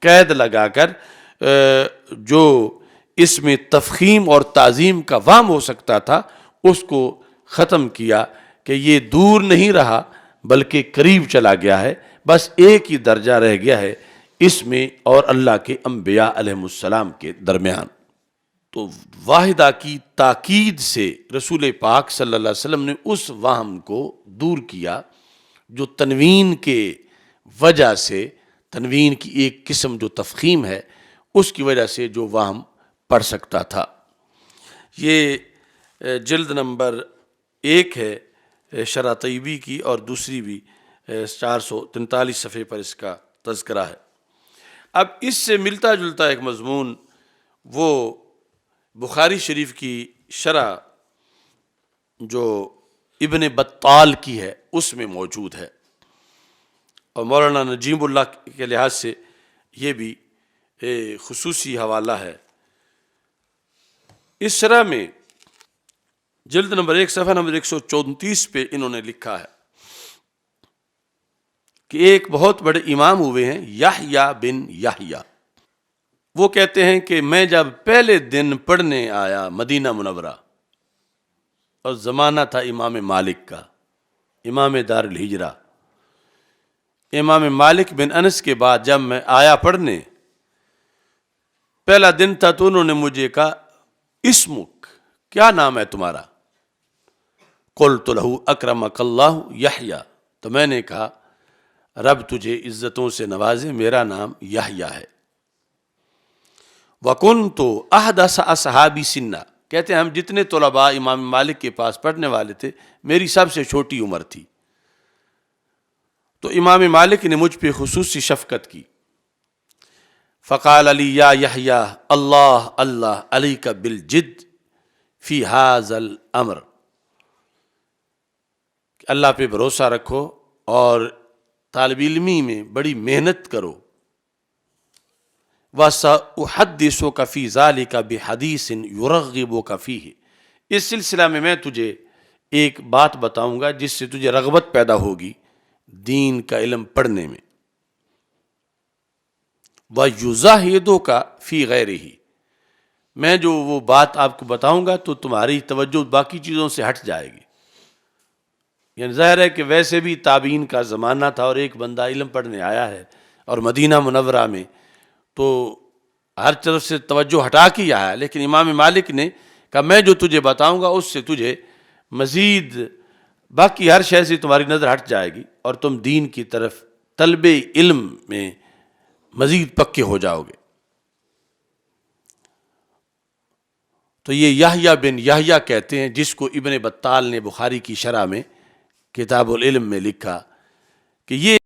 قید لگا کر جو اس میں تفخیم اور تعظیم کا وام ہو سکتا تھا اس کو ختم کیا کہ یہ دور نہیں رہا بلکہ قریب چلا گیا ہے، بس ایک ہی درجہ رہ گیا ہے اس میں اور اللہ کے انبیاء علیہ السلام کے درمیان. تو واحدہ کی تاکید سے رسول پاک صلی اللہ علیہ وسلم نے اس وہم کو دور کیا جو تنوین کے وجہ سے، تنوین کی ایک قسم جو تفخیم ہے اس کی وجہ سے جو وہم پڑھ سکتا تھا. یہ جلد نمبر 1 ہے شرح طیبی کی، اور دوسری بھی 443 صفحے پر اس کا تذکرہ ہے. اب اس سے ملتا جلتا ایک مضمون وہ بخاری شریف کی شرح جو ابن بطال کی ہے اس میں موجود ہے، اور مولانا نجیم اللہ کے لحاظ سے یہ بھی خصوصی حوالہ ہے. اس شرح میں جلد نمبر 1 صفحہ نمبر 134 پہ انہوں نے لکھا ہے کہ ایک بہت بڑے امام ہوئے ہیں یحییٰ بن یحییٰ. وہ کہتے ہیں کہ میں جب پہلے دن پڑھنے آیا مدینہ منورہ، اور زمانہ تھا امام مالک کا، امام دار الہجرہ، امام مالک بن انس کے بعد جب میں آیا پڑھنے، پہلا دن تھا تو انہوں نے مجھے کہا اسمک، کیا نام ہے تمہارا؟ قلت لہ اکرمک اللہ یحییٰ، تو میں نے کہا رب تجھے عزتوں سے نوازے، میرا نام یحییٰ ہے. وَكُنْتُ أَحْدَثَ أَصْحَابِ سِنًّا، کہتے ہیں ہم جتنے طلباء امام مالک کے پاس پڑھنے والے تھے میری سب سے چھوٹی عمر تھی. تو امام مالک نے مجھ پہ خصوصی شفقت کی. فقال علی یا یحییٰ اللہ اللہ علیک بالجد فی ھذا الامر، کہ اللہ پہ بھروسہ رکھو اور طالب علمی میں بڑی محنت کرو. وَسَأُحَدِّثُكَ فِي ذَلِكَ بِحَدِيثٍ يُرَغِّبُكَ فِيهِ، اس سلسلہ میں تجھے ایک بات بتاؤں گا جس سے تجھے رغبت پیدا ہوگی دین کا علم پڑھنے میں. وَيُزَاهِدُكَ فِي غَيْرِهِ، میں جو وہ بات آپ کو بتاؤں گا تو تمہاری توجہ باقی چیزوں سے ہٹ جائے گی. یعنی ظاہر ہے کہ ویسے بھی تابعین کا زمانہ تھا اور ایک بندہ علم پڑھنے آیا ہے اور مدینہ منورہ میں، تو ہر طرف سے توجہ ہٹا کے ہی آیا. لیکن امام مالک نے کہا میں جو تجھے بتاؤں گا اس سے تجھے مزید باقی ہر شے سے تمہاری نظر ہٹ جائے گی اور تم دین کی طرف طلب علم میں مزید پکے ہو جاؤ گے. تو یہ یحییٰ بن یحییٰ کہتے ہیں جس کو ابن بطال نے بخاری کی شرح میں کتاب العلم میں لکھا کہ یہ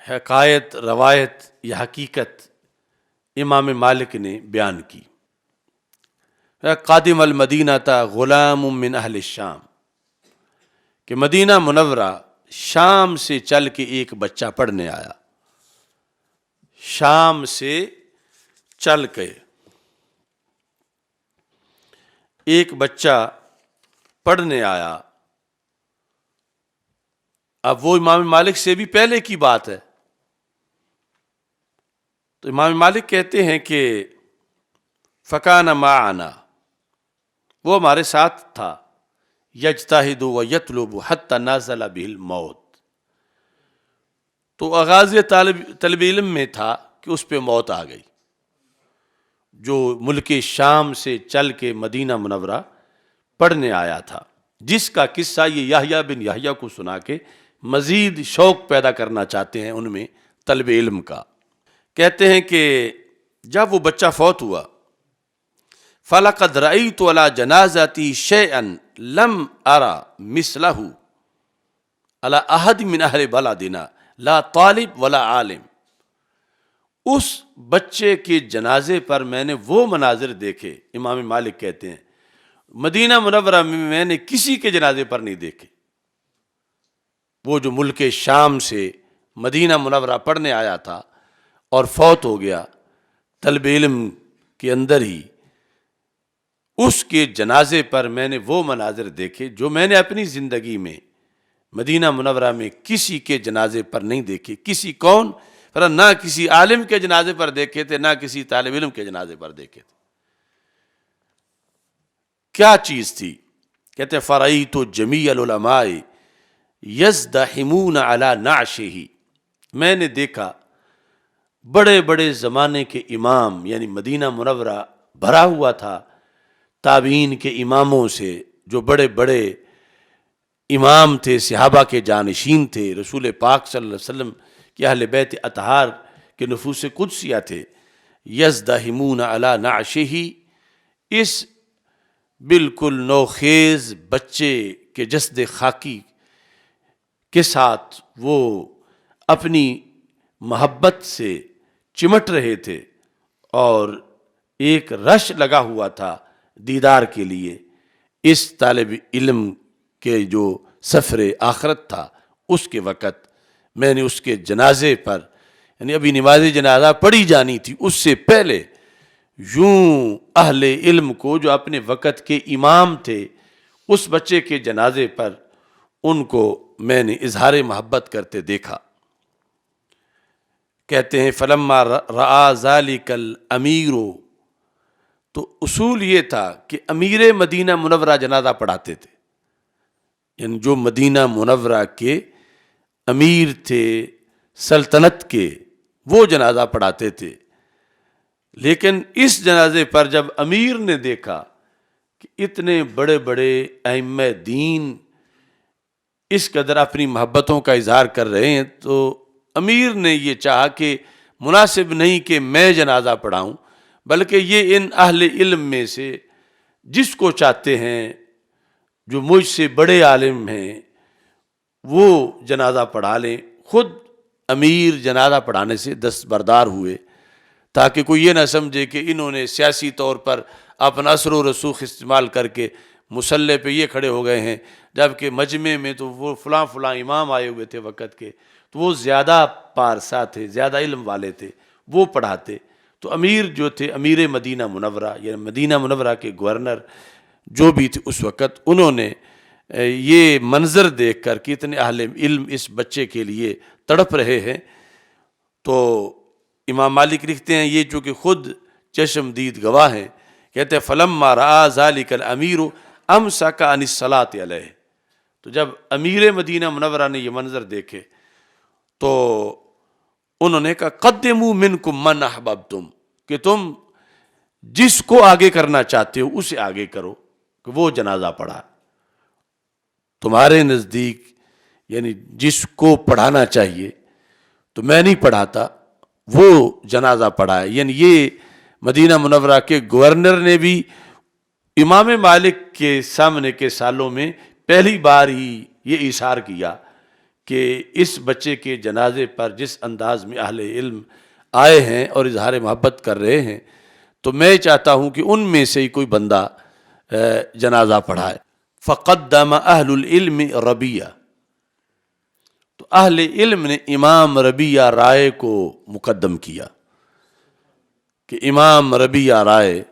حکایت، روایت یا حقیقت امام مالک نے بیان کی. قادم المدینہ تا غلام من اہل الشام، کہ مدینہ منورہ شام سے چل کے ایک بچہ پڑھنے آیا. شام سے چل کے ایک بچہ پڑھنے آیا. اب وہ امام مالک سے بھی پہلے کی بات ہے. تو امام مالک کہتے ہیں کہ فکان معنا، وہ ہمارے ساتھ تھا، یجتہد و یطلب حتی نازل بہ الموت. تو آغاز طلب علم میں تھا کہ اس پہ موت آ گئی. جو ملک شام سے چل کے مدینہ منورہ پڑھنے آیا تھا، جس کا قصہ یہ یحییٰ بن یحییٰ کو سنا کے مزید شوق پیدا کرنا چاہتے ہیں ان میں طلب علم کا۔ کہتے ہیں کہ جب وہ بچہ فوت ہوا، فَلَقَدْ رَأَيْتُ عَلَى جَنَازَتِي شَيْئًا لَمْ أَرَ مِثْلَهُ عَلَى أَحَدٍ مِّنْ أَهْلِ بَلَدِنَا لا طالب ولا عالم۔ اس بچے کے جنازے پر میں نے وہ مناظر دیکھے، امام مالک کہتے ہیں مدینہ منورہ میں نے کسی کے جنازے پر نہیں دیکھے۔ وہ جو ملک شام سے مدینہ منورہ پڑھنے آیا تھا اور فوت ہو گیا طلب علم کے اندر ہی، اس کے جنازے پر میں نے وہ مناظر دیکھے جو میں نے اپنی زندگی میں مدینہ منورہ میں کسی کے جنازے پر نہیں دیکھے۔ کسی کون؟ پر نہ کسی عالم کے جنازے پر دیکھے تھے، نہ کسی طالب علم کے جنازے پر دیکھے تھے۔ کیا چیز تھی؟ کہتے فرأیت جمیع العلماء یزدحمون علی نعشہ، میں نے دیکھا بڑے بڑے زمانے کے امام، یعنی مدینہ منورہ بھرا ہوا تھا تابعین کے اماموں سے، جو بڑے بڑے امام تھے، صحابہ کے جانشین تھے، رسول پاک صلی اللہ علیہ وسلم کے اہل بیت اطہار کے نفوس قدسیہ تھے۔ یزدحمون علی نعشہ، اس بالکل نوخیز بچے کے جسد خاکی کے ساتھ وہ اپنی محبت سے چمٹ رہے تھے، اور ایک رش لگا ہوا تھا دیدار کے لیے۔ اس طالب علم کے جو سفر آخرت تھا، اس کے وقت میں نے اس کے جنازے پر، یعنی ابھی نماز جنازہ پڑھی جانی تھی، اس سے پہلے یوں اہل علم کو جو اپنے وقت کے امام تھے، اس بچے کے جنازے پر ان کو میں نے اظہار محبت کرتے دیکھا۔ کہتے ہیں فلما رأى ذلك الامیر، تو اصول یہ تھا کہ امیر مدینہ منورہ جنازہ پڑھاتے تھے، یعنی جو مدینہ منورہ کے امیر تھے سلطنت کے، وہ جنازہ پڑھاتے تھے۔ لیکن اس جنازے پر جب امیر نے دیکھا کہ اتنے بڑے بڑے ائمہ دین اس قدر اپنی محبتوں کا اظہار کر رہے ہیں، تو امیر نے یہ چاہا کہ مناسب نہیں کہ میں جنازہ پڑھاؤں، بلکہ یہ ان اہل علم میں سے جس کو چاہتے ہیں جو مجھ سے بڑے عالم ہیں وہ جنازہ پڑھا لیں۔ خود امیر جنازہ پڑھانے سے دستبردار ہوئے، تاکہ کوئی یہ نہ سمجھے کہ انہوں نے سیاسی طور پر اپنا اثر و رسوخ استعمال کر کے مصلی پہ یہ کھڑے ہو گئے ہیں، جبکہ مجمع میں تو وہ فلاں فلاں امام آئے ہوئے تھے وقت کے، تو وہ زیادہ پارسا تھے، زیادہ علم والے تھے، وہ پڑھاتے۔ تو امیر جو تھے، امیر مدینہ منورہ، یعنی مدینہ منورہ کے گورنر جو بھی تھے اس وقت، انہوں نے یہ منظر دیکھ کر کہ اتنے اہل علم اس بچے کے لیے تڑپ رہے ہیں، تو امام مالک لکھتے ہیں، یہ چونکہ خود چشم دید گواہ ہیں، کہتے ہیں فلما رأى ذلك الامیر امسک عن الصلاۃ علیہ، تو جب امیر مدینہ منورہ نے یہ منظر دیکھے تو انہوں نے کہا قدموا منکم من احببتم، کہ تم جس کو آگے کرنا چاہتے ہو اسے آگے کرو، کہ وہ جنازہ پڑھا۔ تمہارے نزدیک یعنی جس کو پڑھانا چاہیے تو میں نہیں پڑھاتا، وہ جنازہ پڑھا ہے۔ یعنی یہ مدینہ منورہ کے گورنر نے بھی امام مالک کے سامنے کے سالوں میں پہلی بار ہی یہ اظہار کیا کہ اس بچے کے جنازے پر جس انداز میں اہل علم آئے ہیں اور اظہار محبت کر رہے ہیں، تو میں چاہتا ہوں کہ ان میں سے ہی کوئی بندہ جنازہ پڑھائے۔ فقدم اہل العلم ربیہ، تو اہل علم نے امام ربیہ رائے کو مقدم کیا، کہ امام ربیہ رائے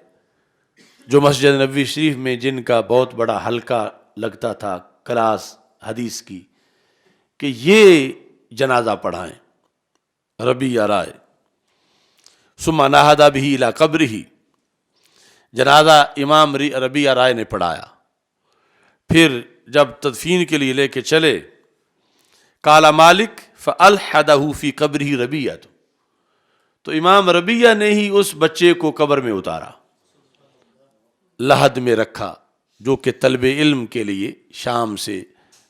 جو مسجد نبوی شریف میں جن کا بہت بڑا حلقہ لگتا تھا کلاس حدیث کی، کہ یہ جنازہ پڑھائیں، ربیہ رائے۔ ثم نہض بہ الی قبرہ، جنازہ امام ربیہ رائے نے پڑھایا۔ پھر جب تدفین کے لیے لے کے چلے، قال مالک فالحدہ فی قبرہ ربیہ، تو امام ربیہ نے ہی اس بچے کو قبر میں اتارا، لحد میں رکھا، جو کہ طلب علم کے لیے شام سے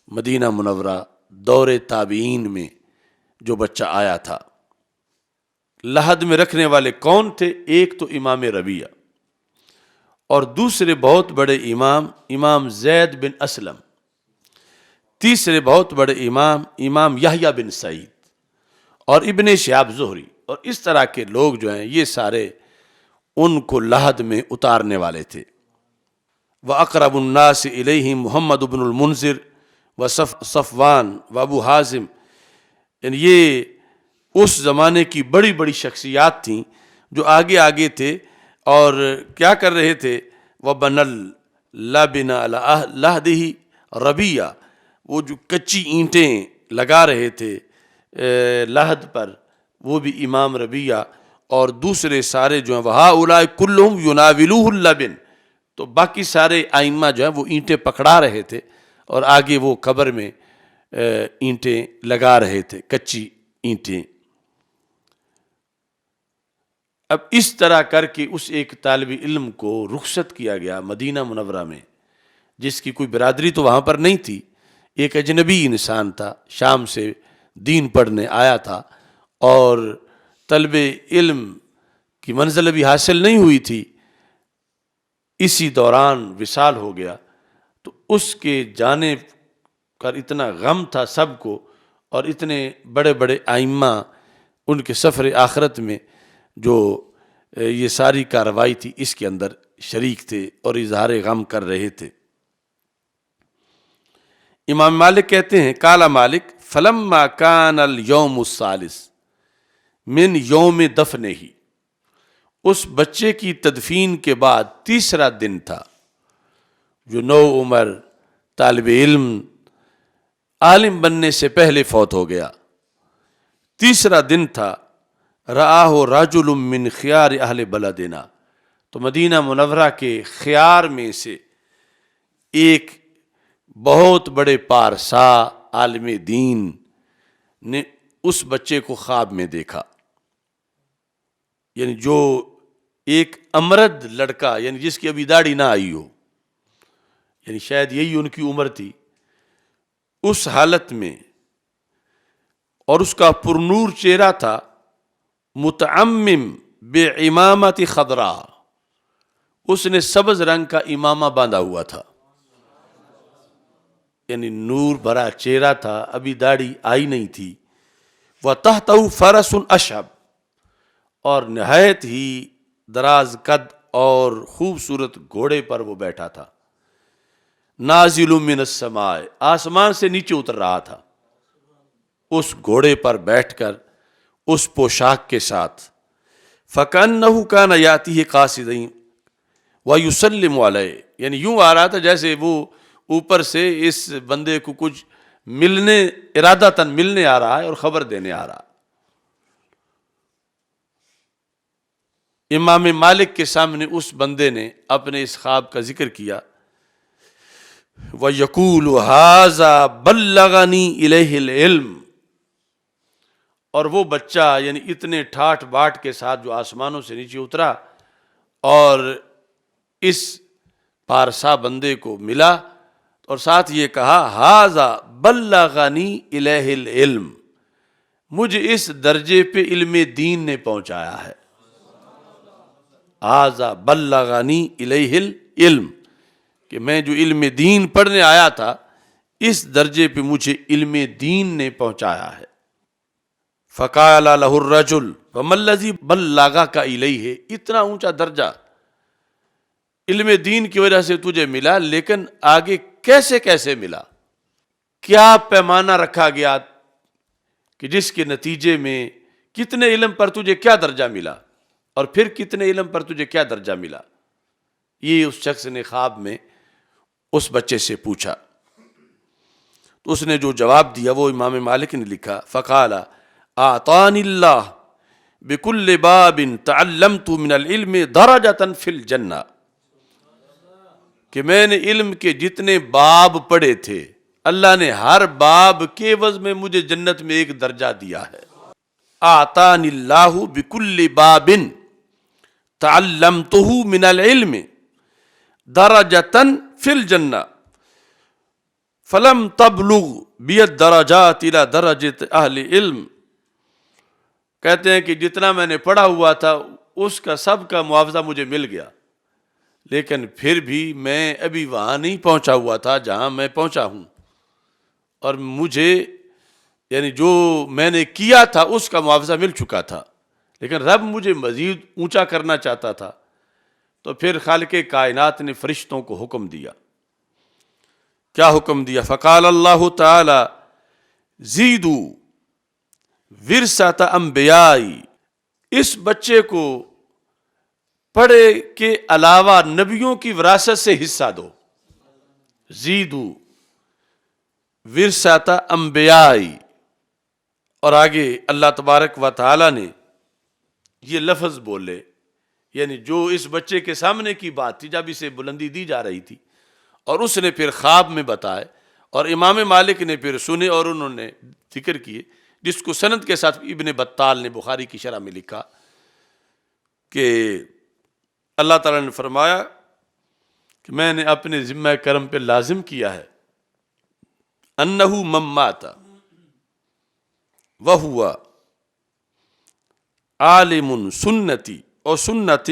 مدینہ منورہ دور تابعین میں جو بچہ آیا تھا۔ لحد میں رکھنے والے کون تھے؟ ایک تو امام ربیعہ اور دوسرے بہت بڑے امام زید بن اسلم، تیسرے بہت بڑے امام یحییٰ بن سعید اور ابن شہاب زہری، اور اس طرح کے لوگ جو ہیں یہ سارے ان کو لحد میں اتارنے والے تھے۔ وَأَقْرَبُ النَّاسِ إِلَيْهِ محمد بن المنذر صفوان و ابو حازم، یعنی یہ اس زمانے کی بڑی بڑی شخصیات تھیں جو آگے آگے تھے اور کیا کر رہے تھے؟ وَبَنَ اللَّبِنَ عَلَىٰ لَحْدِهِ رَبِيعَ، وہ جو کچی اینٹیں لگا رہے تھے لحد پر، وہ بھی امام ربیعہ اور دوسرے سارے جو ہیں وَهَٰؤُلَاءِ كُلُّهُمْ يُنَاوِلُوهُ اللَّبِنَ، تو باقی سارے ائمہ جو ہیں وہ اینٹیں پکڑا رہے تھے اور آگے وہ قبر میں اینٹیں لگا رہے تھے، کچی اینٹیں۔ اب اس طرح کر کے اس ایک طالب علم کو رخصت کیا گیا مدینہ منورہ میں، جس کی کوئی برادری تو وہاں پر نہیں تھی، ایک اجنبی انسان تھا، شام سے دین پڑھنے آیا تھا اور طلب علم کی منزل ابھی حاصل نہیں ہوئی تھی، اسی دوران وصال ہو گیا۔ تو اس کے جانے پر اتنا غم تھا سب کو، اور اتنے بڑے بڑے ائمہ ان کے سفر آخرت میں جو یہ ساری کارروائی تھی اس کے اندر شریک تھے اور اظہار غم کر رہے تھے۔ امام مالک کہتے ہیں قال مالک فلما کان اليوم الثالث من یوم دفنہ، اس بچے کی تدفین کے بعد تیسرا دن تھا، جو نو عمر طالب علم عالم بننے سے پہلے فوت ہو گیا، تیسرا دن تھا، رآہ رجل من خیار اہل بلدنا، تو مدینہ منورہ کے خیار میں سے ایک بہت بڑے پارسا عالم دین نے اس بچے کو خواب میں دیکھا، یعنی جو ایک امرد لڑکا، یعنی جس کی ابھی داڑھی نہ آئی ہو، یعنی شاید یہی ان کی عمر تھی، اس حالت میں، اور اس کا پرنور چہرہ تھا، متعمم بعمامت خضراء، اس نے سبز رنگ کا امامہ باندھا ہوا تھا، یعنی نور بھرا چہرہ تھا، ابھی داڑھی آئی نہیں تھی۔ وَتَحْتَهُ فَرَسٌ أَشْهَبٌ، اور نہایت ہی دراز قد اور خوبصورت گھوڑے پر وہ بیٹھا تھا، نازل من السماء، آسمان سے نیچے اتر رہا تھا، اس گھوڑے پر بیٹھ کر اس پوشاک کے ساتھ، فَكَأَنَّهُ كَانَ يَأْتِيهِ قَاصِدًا وَيُسَلِّمُ عَلَيْهِ، یعنی یوں آ رہا تھا جیسے وہ اوپر سے اس بندے کو کچھ ملنے، ارادتاً ملنے آ رہا ہے اور خبر دینے آ رہا ہے۔ امام مالک کے سامنے اس بندے نے اپنے اس خواب کا ذکر کیا، وَيَقُولُ هَذَا بَلَّغَنِي إِلَيْهِ الْعِلْمُ، اور وہ بچہ یعنی اتنے ٹھاٹ باٹ کے ساتھ جو آسمانوں سے نیچے اترا اور اس پارسا بندے کو ملا، اور ساتھ یہ کہا ہاذا بلغنی الہ العلم، مجھے اس درجے پہ علم دین نے پہنچایا ہے، ہاذا بلغنی الہ العلم، کہ میں جو علم دین پڑھنے آیا تھا اس درجے پہ مجھے علم دین نے پہنچایا ہے۔ فقال له الرجل وما الذي بلغك الیہ، اتنا اونچا درجہ علم دین کی وجہ سے تجھے ملا، لیکن آگے کیسے کیسے ملا؟ کیا پیمانہ رکھا گیا کہ جس کے نتیجے میں کتنے علم پر تجھے کیا درجہ ملا، اور پھر کتنے علم پر تجھے کیا درجہ ملا؟ یہ اس شخص نے خواب میں اس بچے سے پوچھا، تو اس نے جو جواب دیا وہ امام مالک نے لکھا، فقال اعطانی اللہ بکل باب تعلمت من العلم درجۃ فی الجنہ، کہ میں نے علم کے جتنے باب پڑھے تھے اللہ نے ہر باب کے عوض میں مجھے جنت میں ایک درجہ دیا ہے۔ اعطانی اللہ بکل باب تعلمتہ من العلم درجۃ فی الجنہ فلم تبلغ بیت درجات الی درجت اہل علم، کہتے ہیں کہ جتنا میں نے پڑھا ہوا تھا اس کا سب کا معاوضہ مجھے مل گیا، لیکن پھر بھی میں ابھی وہاں نہیں پہنچا ہوا تھا جہاں میں پہنچا ہوں، اور مجھے یعنی جو میں نے کیا تھا اس کا معاوضہ مل چکا تھا، لیکن رب مجھے مزید اونچا کرنا چاہتا تھا۔ تو پھر خالق کائنات نے فرشتوں کو حکم دیا۔ کیا حکم دیا؟ فقال اللہ تعالی زیدو ورثۃ انبیائی، اس بچے کو پڑھے کے علاوہ نبیوں کی وراثت سے حصہ دو۔ زیدو ورثۃ انبیائی، اور آگے اللہ تبارک و تعالی نے یہ لفظ بولے، یعنی جو اس بچے کے سامنے کی بات تھی جب اسے بلندی دی جا رہی تھی، اور اس نے پھر خواب میں بتائے، اور امام مالک نے پھر سنے اور انہوں نے ذکر کیے، جس کو سند کے ساتھ ابن بطال نے بخاری کی شرح میں لکھا کہ اللہ تعالیٰ نے فرمایا کہ میں نے اپنے ذمہ کرم پہ لازم کیا ہے انہو من مات وہو عالم سنتی اور سنت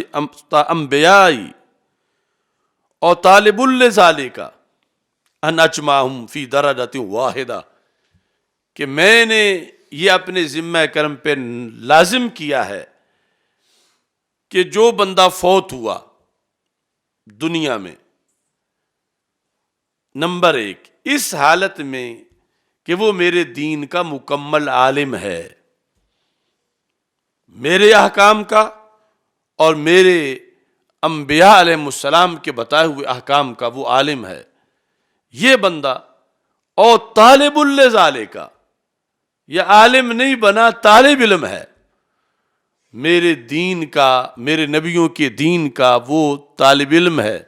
انبیائی اور طالب لذالک ان اجمعہم فی درجۃ واحدہ، کہ میں نے یہ اپنے ذمہ کرم پہ لازم کیا ہے کہ جو بندہ فوت ہوا دنیا میں، نمبر 1 اس حالت میں کہ وہ میرے دین کا مکمل عالم ہے، میرے احکام کا اور میرے انبیاء علیہ السلام کے بتائے ہوئے احکام کا وہ عالم ہے، یہ بندہ، اور طالب لذالک، یہ عالم نہیں بنا، طالب علم ہے میرے دین کا، میرے نبیوں کے دین کا وہ طالب علم ہے۔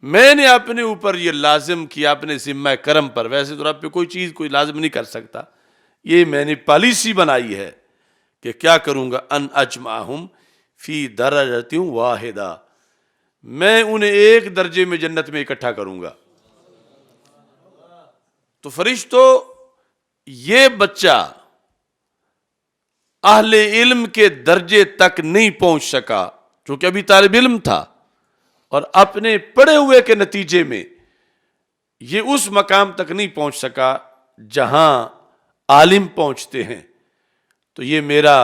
میں نے اپنے اوپر یہ لازم کیا اپنے ذمہ کرم پر، ویسے تو رب پہ کوئی چیز کوئی لازم نہیں کر سکتا، یہ میں نے پالیسی بنائی ہے کہ کیا کروں گا، ان اجمعہم فی درجۃ واحدہ، میں انہیں ایک درجے میں جنت میں اکٹھا کروں گا۔ تو فرشتوں، یہ بچہ اہل علم کے درجے تک نہیں پہنچ سکا چونکہ ابھی طالب علم تھا، اور اپنے پڑھے ہوئے کے نتیجے میں یہ اس مقام تک نہیں پہنچ سکا جہاں عالم پہنچتے ہیں۔ تو یہ میرا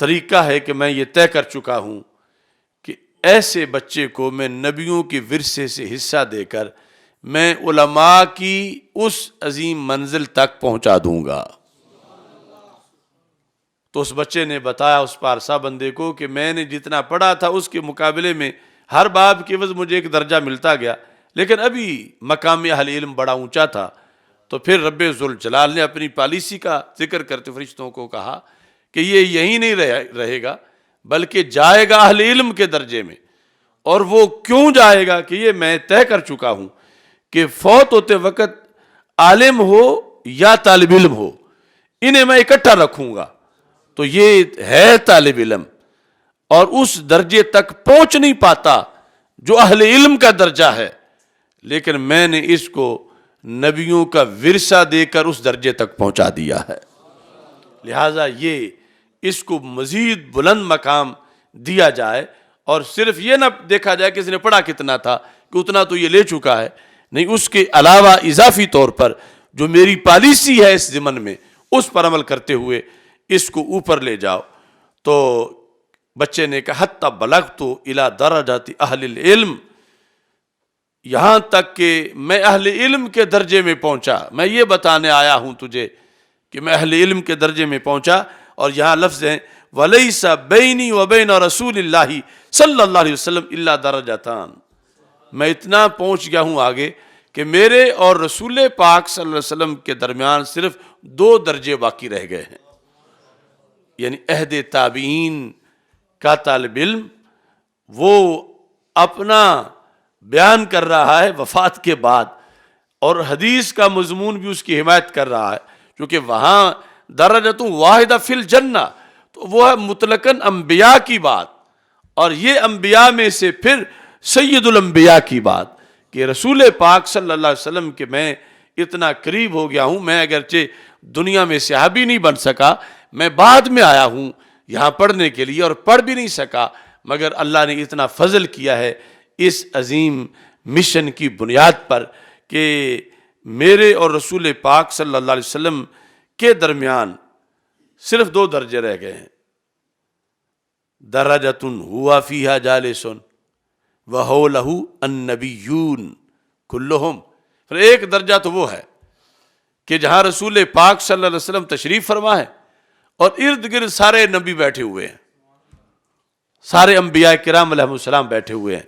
طریقہ ہے کہ میں یہ طے کر چکا ہوں کہ ایسے بچے کو میں نبیوں کے ورثے سے حصہ دے کر میں علماء کی اس عظیم منزل تک پہنچا دوں گا۔ تو اس بچے نے بتایا اس پارسا بندے کو کہ میں نے جتنا پڑھا تھا اس کے مقابلے میں ہر باب کے عوض مجھے ایک درجہ ملتا گیا، لیکن ابھی مقام اہل علم بڑا اونچا تھا۔ تو پھر رب ذوالجلال نے اپنی پالیسی کا ذکر کرتے فرشتوں کو کہا کہ یہ یہی نہیں رہے گا بلکہ جائے گا اہل علم کے درجے میں۔ اور وہ کیوں جائے گا کہ یہ میں طے کر چکا ہوں کہ فوت ہوتے وقت عالم ہو یا طالب علم ہو، انہیں میں اکٹھا رکھوں گا۔ تو یہ ہے طالب علم اور اس درجے تک پہنچ نہیں پاتا جو اہل علم کا درجہ ہے، لیکن میں نے اس کو نبیوں کا ورثہ دے کر اس درجے تک پہنچا دیا ہے، لہٰذا یہ اس کو مزید بلند مقام دیا جائے، اور صرف یہ نہ دیکھا جائے کہ اس نے پڑھا کتنا تھا کہ اتنا تو یہ لے چکا ہے، نہیں، اس کے علاوہ اضافی طور پر جو میری پالیسی ہے اس ضمن میں اس پر عمل کرتے ہوئے اس کو اوپر لے جاؤ۔ تو بچے نے کہا حتی بلغت الی درجات اہل العلم، یہاں تک کہ میں اہل علم کے درجے میں پہنچا۔ میں یہ بتانے آیا ہوں تجھے کہ میں اہل علم کے درجے میں پہنچا، اور یہاں لفظ ہیں وَلَيْسَ بَيْنِي وَبَيْنَ رَسُولِ اللَّهِ صلی اللہ علیہ وسلم إِلَّا دَرَجَتَانِ، میں اتنا پہنچ گیا ہوں آگے کہ میرے اور رسول پاک صلی اللہ علیہ وسلم کے درمیان صرف 2 درجے باقی رہ گئے ہیں۔ یعنی عہد تابعین کا طالب علم وہ اپنا بیان کر رہا ہے وفات کے بعد، اور حدیث کا مضمون بھی اس کی حمایت کر رہا ہے، کیونکہ وہاں درجۃ واحدہ فی الجنہ، تو وہ ہے مطلقاً انبیاء کی بات، اور یہ انبیاء میں سے پھر سید الانبیاء کی بات کہ رسول پاک صلی اللہ علیہ وسلم کہ میں اتنا قریب ہو گیا ہوں. میں اگرچہ دنیا میں صحابی نہیں بن سکا، میں بعد میں آیا ہوں یہاں پڑھنے کے لیے اور پڑھ بھی نہیں سکا، مگر اللہ نے اتنا فضل کیا ہے اس عظیم مشن کی بنیاد پر کہ میرے اور رسول پاک صلی اللہ علیہ وسلم کے درمیان صرف 2 درجے رہ گئے ہیں. درجۃ ہوا فیہا جالس وحولہ النبیون کلہم. پھر ایک درجہ تو وہ ہے کہ جہاں رسول پاک صلی اللہ علیہ وسلم تشریف فرما ہے اور ارد گرد سارے نبی بیٹھے ہوئے ہیں، سارے انبیاء کرام علیہ السلام بیٹھے ہوئے ہیں.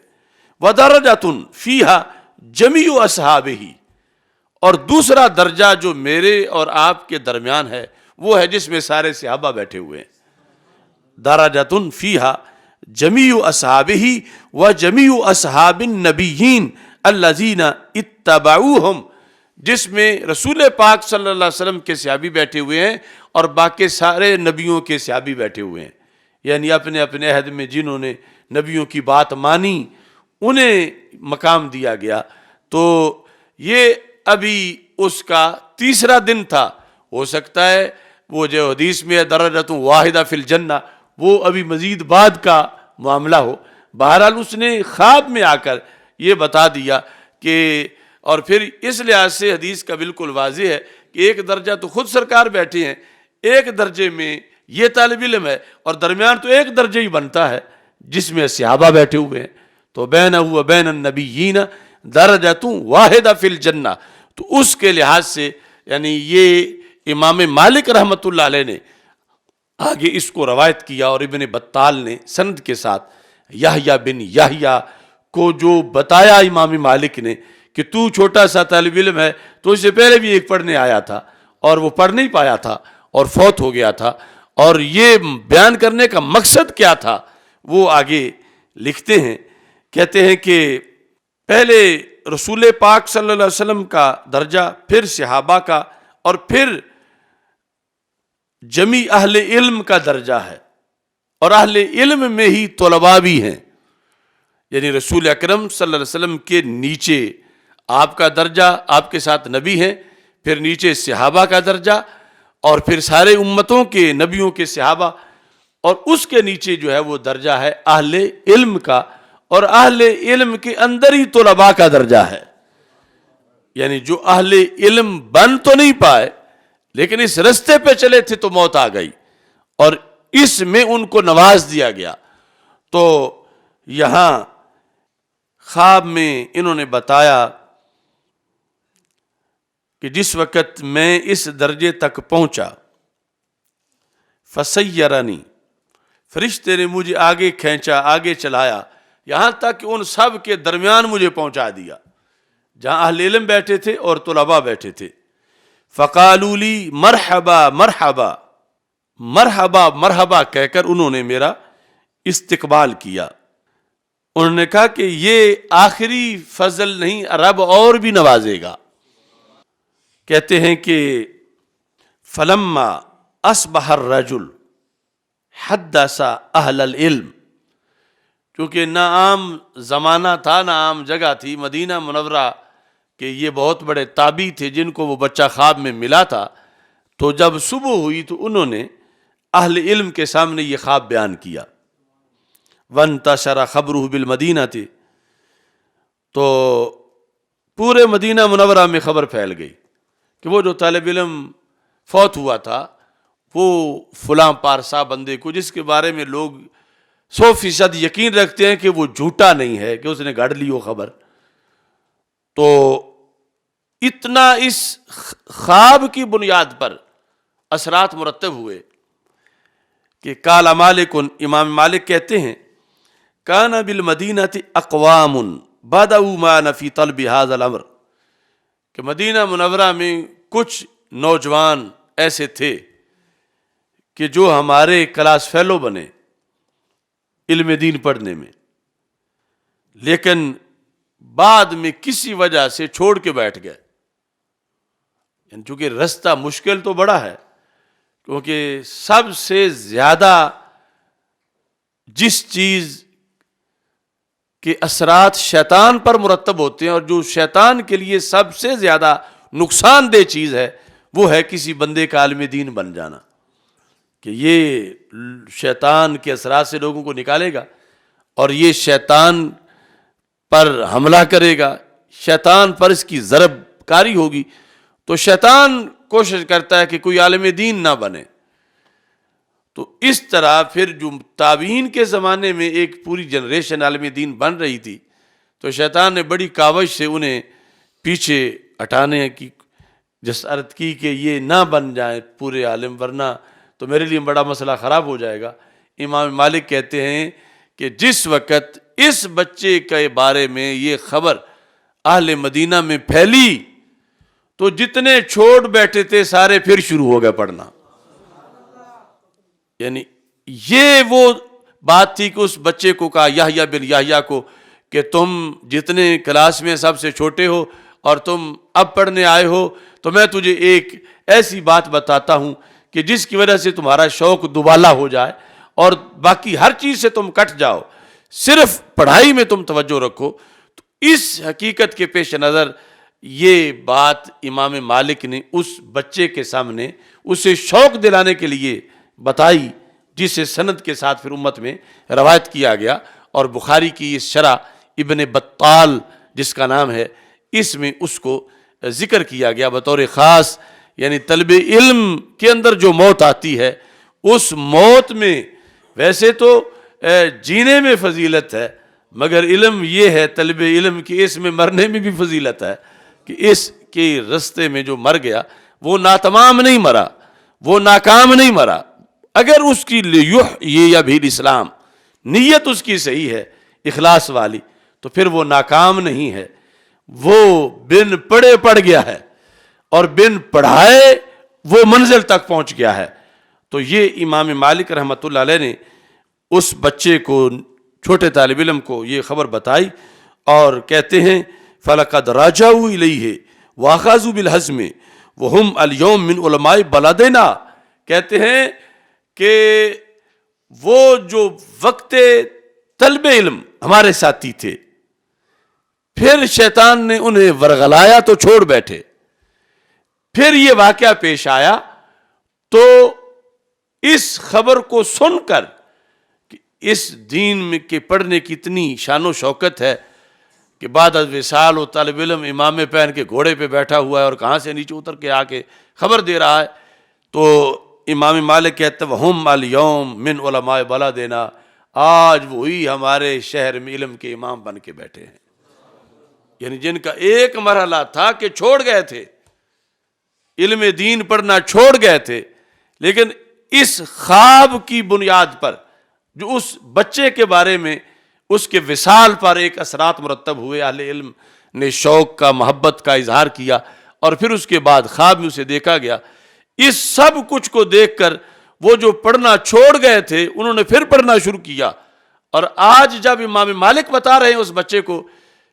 وَدَرَجَةٌ فِيهَا جَمِيعُ أَصْحَابِهِ. اور دوسرا درجہ جو میرے اور آپ کے درمیان ہے وہ ہے جس میں سارے صحابہ بیٹھے ہوئے ہیں. دَرَجَةٌ فِيهَا جَمِيعُ أَصْحَابِهِ وَجَمِيعُ أَصْحَابِ النَّبِيِّينَ الَّذِينَ اتَّبَعُوهُمْ، جس میں رسول پاک صلی اللہ علیہ وسلم کے صحابی بیٹھے ہوئے ہیں اور باقی سارے نبیوں کے صحابی بیٹھے ہوئے ہیں. یعنی اپنے اپنے عہد میں جنہوں نے نبیوں کی بات مانی انہیں مقام دیا گیا. تو یہ ابھی اس کا تیسرا دن تھا. ہو سکتا ہے وہ جو حدیث میں ہے درجۃ واحدہ فی الجنہ، وہ ابھی مزید بعد کا معاملہ ہو. بہرحال اس نے خواب میں آ کر یہ بتا دیا کہ، اور پھر اس لحاظ سے حدیث کا بالکل واضح ہے کہ ایک درجہ تو خود سرکار بیٹھے ہیں، ایک درجے میں یہ طالب علم ہے، اور درمیان تو ایک درجہ ہی بنتا ہے جس میں صحابہ بیٹھے ہوئے ہیں. تو بینہ و بین النبیین درجۃ واحدہ فی الجنہ. تو اس کے لحاظ سے یعنی یہ امام مالک رحمۃ اللہ علیہ نے آگے اس کو روایت کیا، اور ابن بطال نے سند کے ساتھ یحییٰ بن یحییٰ کو جو بتایا امام مالک نے کہ تو چھوٹا سا طالب علم ہے، تو اس سے پہلے بھی ایک پڑھنے آیا تھا اور وہ پڑھ نہیں پایا تھا اور فوت ہو گیا تھا. اور یہ بیان کرنے کا مقصد کیا تھا وہ آگے لکھتے ہیں. کہتے ہیں کہ پہلے رسول پاک صلی اللہ علیہ وسلم کا درجہ، پھر صحابہ کا، اور پھر جمی اہل علم کا درجہ ہے، اور اہل علم میں ہی طلباء بھی ہیں. یعنی رسول اکرم صلی اللہ علیہ وسلم کے نیچے آپ کا درجہ، آپ کے ساتھ نبی ہیں، پھر نیچے صحابہ کا درجہ، اور پھر سارے امتوں کے نبیوں کے صحابہ، اور اس کے نیچے جو ہے وہ درجہ ہے اہل علم کا، اور اہل علم کے اندر ہی طلباء کا درجہ ہے. یعنی جو اہل علم بن تو نہیں پائے لیکن اس رستے پہ چلے تھے تو موت آ گئی، اور اس میں ان کو نواز دیا گیا. تو یہاں خواب میں انہوں نے بتایا کہ جس وقت میں اس درجے تک پہنچا، فسیرنی، فرشتے نے مجھے آگے کھینچا، آگے چلایا، یہاں تک کہ ان سب کے درمیان مجھے پہنچا دیا جہاں اہل علم بیٹھے تھے اور طلباء بیٹھے تھے. فقالوا لی مرحبا مرحبا، مرحبا مرحبا کہہ کر انہوں نے میرا استقبال کیا. انہوں نے کہا کہ یہ آخری فضل نہیں، رب اور بھی نوازے گا. کہتے ہیں کہ فلما اصبح الرجل حدث اہل العلم، کیونکہ نہ عام زمانہ تھا نہ عام جگہ تھی، مدینہ منورہ کہ یہ بہت بڑے تابعی تھے جن کو وہ بچہ خواب میں ملا تھا. تو جب صبح ہوئی تو انہوں نے اہل علم کے سامنے یہ خواب بیان کیا. وانتشر خبرہ بالمدینہ تھی، تو پورے مدینہ منورہ میں خبر پھیل گئی کہ وہ جو طالب علم فوت ہوا تھا وہ فلاں پارسا بندے کو، جس کے بارے میں لوگ 100% یقین رکھتے ہیں کہ وہ جھوٹا نہیں ہے، کہ اس نے گھڑ لی وہ خبر، تو اتنا اس خواب کی بنیاد پر اثرات مرتب ہوئے کہ قال مالک، امام مالک کہتے ہیں کان بالمدینۃ اقوام بدأوا معنا فی طلب ھذا الامر، کہ مدینہ منورہ میں کچھ نوجوان ایسے تھے کہ جو ہمارے کلاس فیلو بنے علم دین پڑھنے میں، لیکن بعد میں کسی وجہ سے چھوڑ کے بیٹھ گئے. یعنی چونکہ رستہ مشکل تو بڑا ہے، کیونکہ سب سے زیادہ جس چیز کے اثرات شیطان پر مرتب ہوتے ہیں اور جو شیطان کے لیے سب سے زیادہ نقصان دہ چیز ہے وہ ہے کسی بندے کا عالم دین بن جانا، کہ یہ شیطان کے اثرات سے لوگوں کو نکالے گا اور یہ شیطان پر حملہ کرے گا، شیطان پر اس کی ضرب کاری ہوگی، تو شیطان کوشش کرتا ہے کہ کوئی عالم دین نہ بنے۔ تو اس طرح پھر جو تابعین کے زمانے میں ایک پوری جنریشن عالم دین بن رہی تھی، تو شیطان نے بڑی کاوش سے انہیں پیچھے ہٹانے کی جسارت کی کہ یہ نہ بن جائیں پورے عالم، ورنہ تو میرے لیے بڑا مسئلہ خراب ہو جائے گا۔ امام مالک کہتے ہیں کہ جس وقت اس بچے کے بارے میں یہ خبر اہل مدینہ میں پھیلی تو جتنے چھوڑ بیٹھے تھے سارے پھر شروع ہو گئے پڑھنا۔ یعنی یہ وہ بات تھی کہ اس بچے کو کہا یحییٰ بن یحییٰ کو کہ تم جتنے کلاس میں سب سے چھوٹے ہو اور تم اب پڑھنے آئے ہو، تو میں تجھے ایک ایسی بات بتاتا ہوں کہ جس کی وجہ سے تمہارا شوق دوبالا ہو جائے اور باقی ہر چیز سے تم کٹ جاؤ، صرف پڑھائی میں تم توجہ رکھو۔ تو اس حقیقت کے پیش نظر یہ بات امام مالک نے اس بچے کے سامنے اسے شوق دلانے کے لیے بتائی، جسے سند کے ساتھ پھر امت میں روایت کیا گیا، اور بخاری کی اس شرح ابن بطال جس کا نام ہے، اس میں اس کو ذکر کیا گیا بطور خاص۔ یعنی طلب علم کے اندر جو موت آتی ہے، اس موت میں ویسے تو جینے میں فضیلت ہے، مگر علم یہ ہے طلب علم کی اس میں مرنے میں بھی فضیلت ہے، کہ اس کے رستے میں جو مر گیا وہ ناتمام نہیں مرا، وہ ناکام نہیں مرا۔ اگر اس کی یہ بھی اسلام نیت اس کی صحیح ہے اخلاص والی، تو پھر وہ ناکام نہیں ہے، وہ بن پڑھے پڑھ گیا ہے اور بن پڑھائے وہ منزل تک پہنچ گیا ہے۔ تو یہ امام مالک رحمۃ اللہ علیہ نے اس بچے کو، چھوٹے طالب علم کو یہ خبر بتائی، اور کہتے ہیں فَلَقَدْ رَجَعُوا إِلَيْهِ وَأَخَذُوا بِالْحَزْمِ وَهُمْ الْيَوْمَ مِنْ عُلَمَاءِ بَلَدِنَا۔ کہتے ہیں کہ وہ جو وقت طلب علم ہمارے ساتھی تھے، پھر شیطان نے انہیں ورغلایا تو چھوڑ بیٹھے، پھر یہ واقعہ پیش آیا، تو اس خبر کو سن کر کہ اس دین میں کے پڑھنے کی اتنی شان و شوکت ہے کہ بعد از وصال و طالب علم امامے پہن کے گھوڑے پہ بیٹھا ہوا ہے اور کہاں سے نیچے اتر کے آ کے خبر دے رہا ہے، تو امام مالک کہتے وہم اليوم من علماء بلدنا، آج وہی ہمارے شہر میں علم کے امام بن کے بیٹھے ہیں۔ یعنی جن کا ایک مرحلہ تھا کہ چھوڑ گئے تھے، علم دین پڑھنا چھوڑ گئے تھے، لیکن اس خواب کی بنیاد پر جو اس بچے کے بارے میں اس کے وصال پر ایک اثرات مرتب ہوئے، اہل علم نے شوق کا، محبت کا اظہار کیا، اور پھر اس کے بعد خواب میں اسے دیکھا گیا۔ اس سب کچھ کو دیکھ کر وہ جو پڑھنا چھوڑ گئے تھے انہوں نے پھر پڑھنا شروع کیا، اور آج جب امام مالک بتا رہے ہیں اس بچے کو،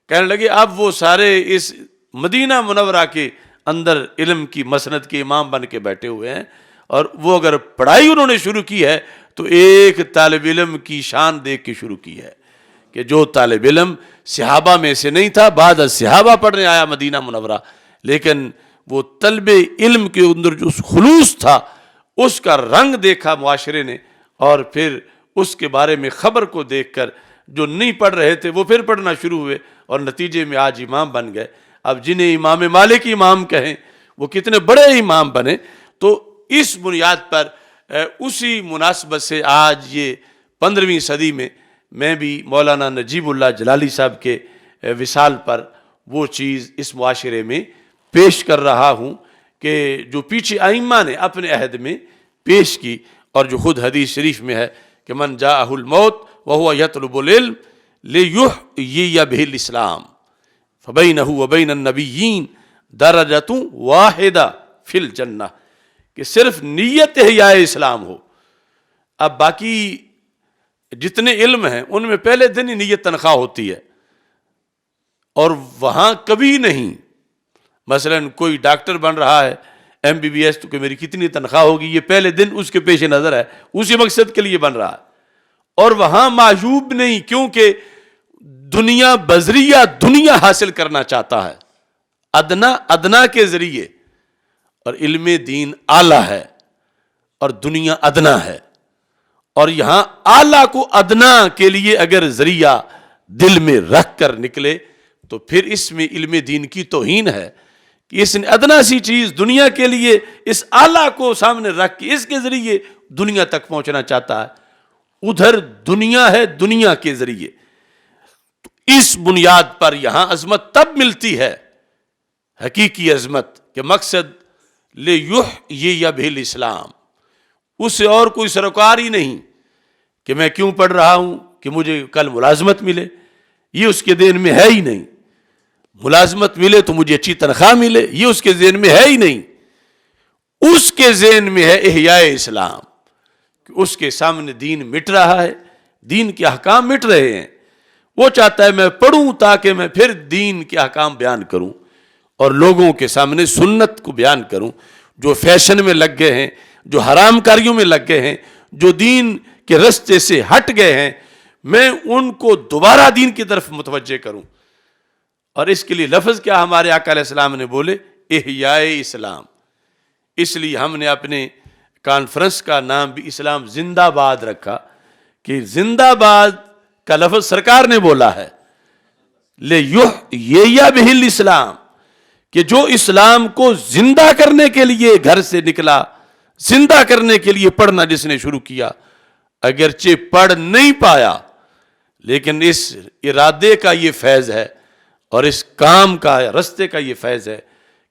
کہنے لگے اب وہ سارے اس مدینہ منورہ کے اندر علم کی مسند کے امام بن کے بیٹھے ہوئے ہیں، اور وہ اگر پڑھائی انہوں نے شروع کی ہے تو ایک طالب علم کی شان دیکھ کے شروع کی ہے، کہ جو طالب علم صحابہ میں سے نہیں تھا، بعد از صحابہ پڑھنے آیا مدینہ منورہ، لیکن وہ طلب علم کے اندر جو خلوص تھا اس کا رنگ دیکھا معاشرے نے، اور پھر اس کے بارے میں خبر کو دیکھ کر جو نہیں پڑھ رہے تھے وہ پھر پڑھنا شروع ہوئے، اور نتیجے میں آج امام بن گئے۔ اب جنہیں امام مالک امام کہیں وہ کتنے بڑے امام بنے۔ تو اس بنیاد پر اسی مناسبت سے آج یہ 15ویں صدی میں میں بھی مولانا نجیب اللہ جلالی صاحب کے وصال پر وہ چیز اس معاشرے میں پیش کر رہا ہوں کہ جو پیچھے ائمہ نے اپنے عہد میں پیش کی، اور جو خود حدیث شریف میں ہے کہ من جاءہ الموت وہو یطلب العلم لیحیی بہ الاسلام فبینہ وبین النبیین درجۃ واحدہ فی الجنہ، کہ صرف نیت احیاء اسلام ہو۔ اب باقی جتنے علم ہیں ان میں پہلے دن ہی نیت تنخواہ ہوتی ہے، اور وہاں کبھی نہیں، مثلا کوئی ڈاکٹر بن رہا ہے MBBS، تو کہ میری کتنی تنخواہ ہوگی، یہ پہلے دن اس کے پیش نظر ہے، اسی مقصد کے لیے بن رہا ہے، اور وہاں معیوب نہیں، کیونکہ دنیا بذریعہ دنیا حاصل کرنا چاہتا ہے، ادنا کے ذریعے، اور علم دین اعلیٰ ہے اور دنیا ادنا ہے، اور یہاں اعلیٰ کو ادنا کے لیے اگر ذریعہ دل میں رکھ کر نکلے تو پھر اس میں علم دین کی توہین ہے کہ اس نے ادنا سی چیز دنیا کے لیے اس اعلیٰ کو سامنے رکھ کے اس کے ذریعے دنیا تک پہنچنا چاہتا ہے، ادھر دنیا ہے دنیا کے ذریعے۔ تو اس بنیاد پر یہاں عظمت تب ملتی ہے، حقیقی عظمت، کہ مقصد لیحیی بہ الاسلام، اس سے اور کوئی سروکار ہی نہیں کہ میں کیوں پڑھ رہا ہوں کہ مجھے کل ملازمت ملے، یہ اس کے ذہن میں ہے ہی نہیں۔ ملازمت ملے تو مجھے اچھی تنخواہ ملے، یہ اس کے ذہن میں ہے ہی نہیں۔ اس کے ذہن میں ہے احیاء اسلام، کہ اس کے سامنے دین مٹ رہا ہے، دین کے احکام مٹ رہے ہیں، وہ چاہتا ہے میں پڑھوں تاکہ میں پھر دین کے احکام بیان کروں اور لوگوں کے سامنے سنت کو بیان کروں۔ جو فیشن میں لگ گئے ہیں، جو حرام کاریوں میں لگ گئے ہیں، جو دین کے رستے سے ہٹ گئے ہیں، میں ان کو دوبارہ دین کی طرف متوجہ کروں۔ اور اس کے لیے لفظ کیا ہمارے آقا علیہ السلام نے بولے؟ احیاء اسلام۔ اس لیے ہم نے اپنے کانفرنس کا نام بھی اسلام زندہ باد رکھا، کہ زندہ باد کا لفظ سرکار نے بولا ہے، لیحیی بہ الاسلام، کہ جو اسلام کو زندہ کرنے کے لیے گھر سے نکلا، زندہ کرنے کے لیے پڑھنا جس نے شروع کیا، اگرچہ پڑھ نہیں پایا لیکن اس ارادے کا یہ فیض ہے اور اس کام کا رستے کا یہ فیض ہے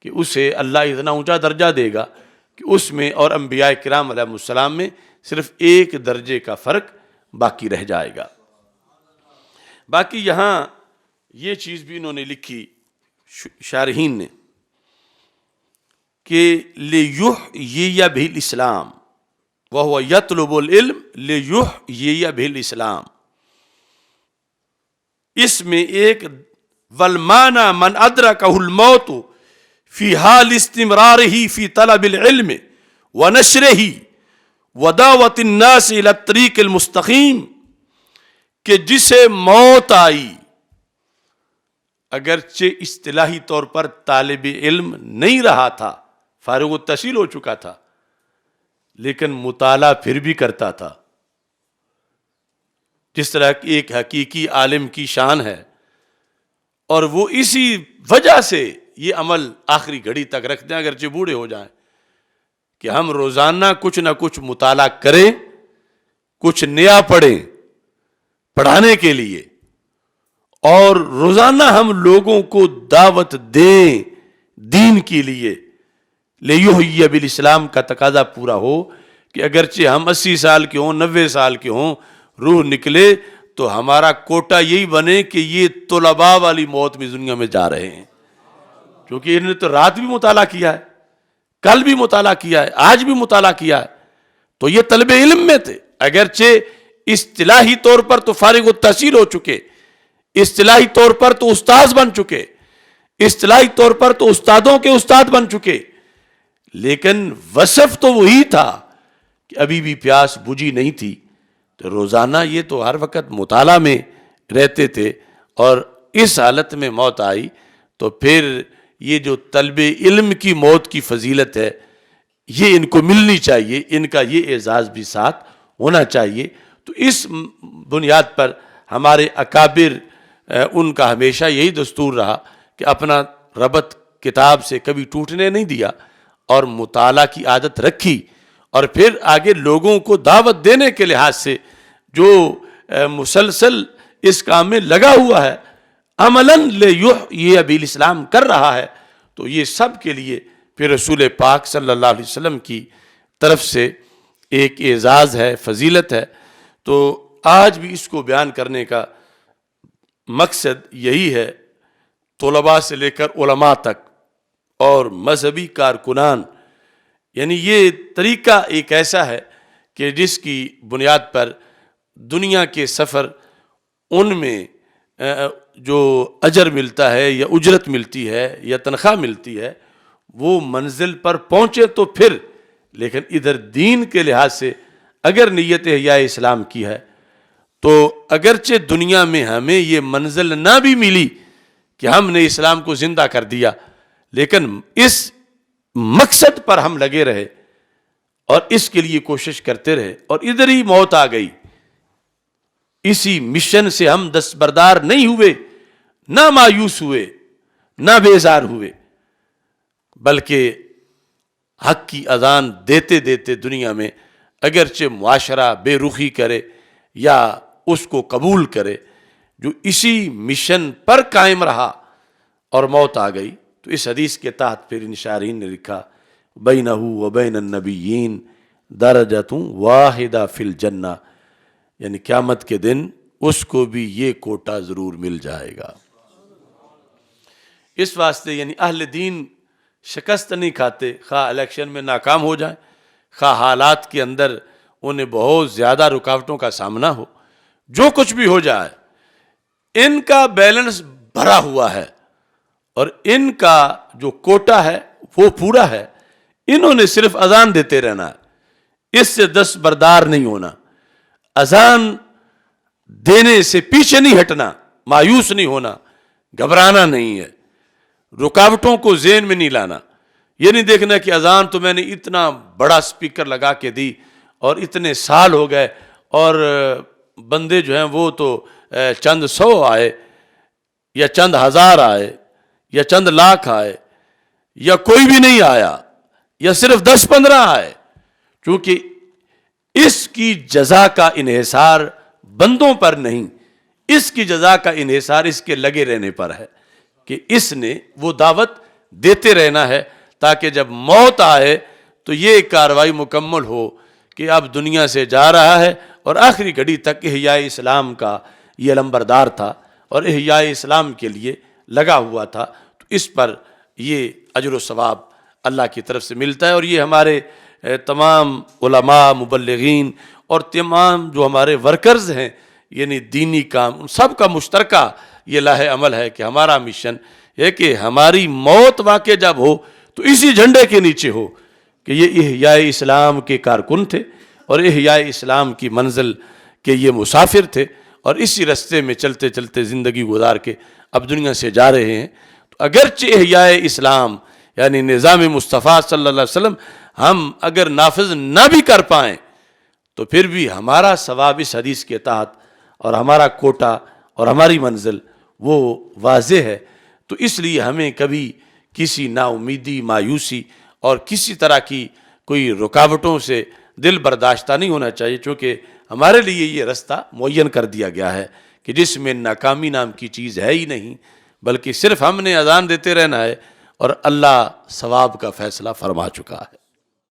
کہ اسے اللہ اتنا اونچا درجہ دے گا کہ اس میں اور انبیاء کرام علیہ السلام میں صرف ایک درجے کا فرق باقی رہ جائے گا۔ باقی یہاں یہ چیز بھی انہوں نے لکھی شارحین نے کہ لیحیی بہ الاسلام وہو یطلب العلم لیحیی بہ الاسلام، اس میں ایک والمعنی من ادرکہ الموت فی حال استمرارہ فی طلب العلم ونشرہ ودعوت الناس الی الطریق المستقیم، کہ جسے موت آئی، اگرچہ اصطلاحی طور پر طالب علم نہیں رہا تھا، فارغ التحصیل ہو چکا تھا، لیکن مطالعہ پھر بھی کرتا تھا، جس طرح ایک حقیقی عالم کی شان ہے، اور وہ اسی وجہ سے یہ عمل آخری گھڑی تک رکھتے ہیں اگرچہ بوڑھے ہو جائیں، کہ ہم روزانہ کچھ نہ کچھ مطالعہ کریں، کچھ نیا پڑھیں پڑھانے کے لیے، اور روزانہ ہم لوگوں کو دعوت دیں دین کے لیے، لیحیی بہ الاسلام کا تقاضا پورا ہو کہ اگرچہ ہم 80 سال کے ہوں، 90 سال کے ہوں، روح نکلے تو ہمارا کوٹا یہی بنے کہ یہ طلباء والی موت میں دنیا میں جا رہے ہیں، کیونکہ انہوں نے تو رات بھی مطالعہ کیا ہے، کل بھی مطالعہ کیا ہے، آج بھی مطالعہ کیا ہے، تو یہ طلب علم میں تھے، اگرچہ اصطلاحی طور پر تو فارغ التحصیل ہو چکے، اصطلاحی طور پر تو استاذ بن چکے، اصطلاحی طور پر تو استادوں کے استاد بن چکے، لیکن وصف تو وہی تھا کہ ابھی بھی پیاس بجھی نہیں تھی۔ تو روزانہ یہ تو ہر وقت مطالعہ میں رہتے تھے، اور اس حالت میں موت آئی تو پھر یہ جو طلب علم کی موت کی فضیلت ہے یہ ان کو ملنی چاہیے، ان کا یہ اعزاز بھی ساتھ ہونا چاہیے۔ تو اس بنیاد پر ہمارے اکابر ان کا ہمیشہ یہی دستور رہا کہ اپنا ربط کتاب سے کبھی ٹوٹنے نہیں دیا، اور مطالعہ کی عادت رکھی، اور پھر آگے لوگوں کو دعوت دینے کے لحاظ سے جو مسلسل اس کام میں لگا ہوا ہے، عملاً لیحیی بہ الاسلام کر رہا ہے، تو یہ سب کے لیے پھر رسول پاک صلی اللہ علیہ وسلم کی طرف سے ایک اعزاز ہے، فضیلت ہے۔ تو آج بھی اس کو بیان کرنے کا مقصد یہی ہے، طلباء سے لے کر علماء تک اور مذہبی کارکنان، یعنی یہ طریقہ ایک ایسا ہے کہ جس کی بنیاد پر دنیا کے سفر ان میں جو اجر ملتا ہے یا اجرت ملتی ہے یا تنخواہ ملتی ہے، وہ منزل پر پہنچے تو پھر، لیکن ادھر دین کے لحاظ سے اگر نیت احیاء اسلام کی ہے تو اگرچہ دنیا میں ہمیں یہ منزل نہ بھی ملی کہ ہم نے اسلام کو زندہ کر دیا، لیکن اس مقصد پر ہم لگے رہے اور اس کے لیے کوشش کرتے رہے، اور ادھر ہی موت آ گئی۔ اسی مشن سے ہم دستبردار نہیں ہوئے، نہ مایوس ہوئے، نہ بیزار ہوئے، بلکہ حق کی اذان دیتے دیتے دنیا میں اگرچہ معاشرہ بے رخی کرے یا اس کو قبول کرے، جو اسی مشن پر قائم رہا اور موت آ گئی، تو اس حدیث کے تحت پھر ان شارحین نے لکھا بینہ و بین النبیین درجۃ واحدہ فی الجنہ، یعنی قیامت کے دن اس کو بھی یہ کوٹا ضرور مل جائے گا۔ اس واسطے یعنی اہل دین شکست نہیں کھاتے، خواہ الیکشن میں ناکام ہو جائیں، خواہ حالات کے اندر انہیں بہت زیادہ رکاوٹوں کا سامنا ہو، جو کچھ بھی ہو جائے، ان کا بیلنس بھرا ہوا ہے اور ان کا جو کوٹا ہے وہ پورا ہے۔ انہوں نے صرف اذان دیتے رہنا ہے، اس سے دستبردار نہیں ہونا، اذان دینے سے پیچھے نہیں ہٹنا، مایوس نہیں ہونا، گھبرانا نہیں ہے، رکاوٹوں کو ذہن میں نہیں لانا۔ یہ نہیں دیکھنا کہ اذان تو میں نے اتنا بڑا سپیکر لگا کے دی اور اتنے سال ہو گئے اور بندے جو ہیں وہ تو چند سو آئے یا چند ہزار آئے یا چند لاکھ آئے یا کوئی بھی نہیں آیا یا صرف 10-15 آئے، چونکہ اس کی جزا کا انحصار بندوں پر نہیں، اس کی جزا کا انحصار اس کے لگے رہنے پر ہے کہ اس نے وہ دعوت دیتے رہنا ہے تاکہ جب موت آئے تو یہ کاروائی مکمل ہو کہ اب دنیا سے جا رہا ہے اور آخری گھڑی تک احیاء اسلام کا یہ علمبردار تھا اور احیاء اسلام کے لیے لگا ہوا تھا، تو اس پر یہ اجر و ثواب اللہ کی طرف سے ملتا ہے۔ اور یہ ہمارے تمام علماء، مبلغین اور تمام جو ہمارے ورکرز ہیں یعنی دینی کام، ان سب کا مشترکہ یہ لاہ عمل ہے کہ ہمارا مشن ہے کہ ہماری موت واقع جب ہو تو اسی جھنڈے کے نیچے ہو کہ یہ احیاء اسلام کے کارکن تھے اور احیاء اسلام کی منزل کے یہ مسافر تھے، اور اسی رستے میں چلتے چلتے زندگی گزار کے اب دنیا سے جا رہے ہیں۔ تو اگرچہ احیاء اسلام یعنی نظام مصطفیٰ صلی اللہ علیہ وسلم ہم اگر نافذ نہ بھی کر پائیں تو پھر بھی ہمارا ثواب اس حدیث کے تحت اور ہمارا کوٹا اور ہماری منزل وہ واضح ہے۔ تو اس لیے ہمیں کبھی کسی نا امیدی، مایوسی اور کسی طرح کی کوئی رکاوٹوں سے دل برداشتہ نہیں ہونا چاہیے، چونکہ ہمارے لیے یہ رستہ معین کر دیا گیا ہے کہ جس میں ناکامی نام کی چیز ہے ہی نہیں، بلکہ صرف ہم نے اذان دیتے رہنا ہے اور اللہ ثواب کا فیصلہ فرما چکا ہے۔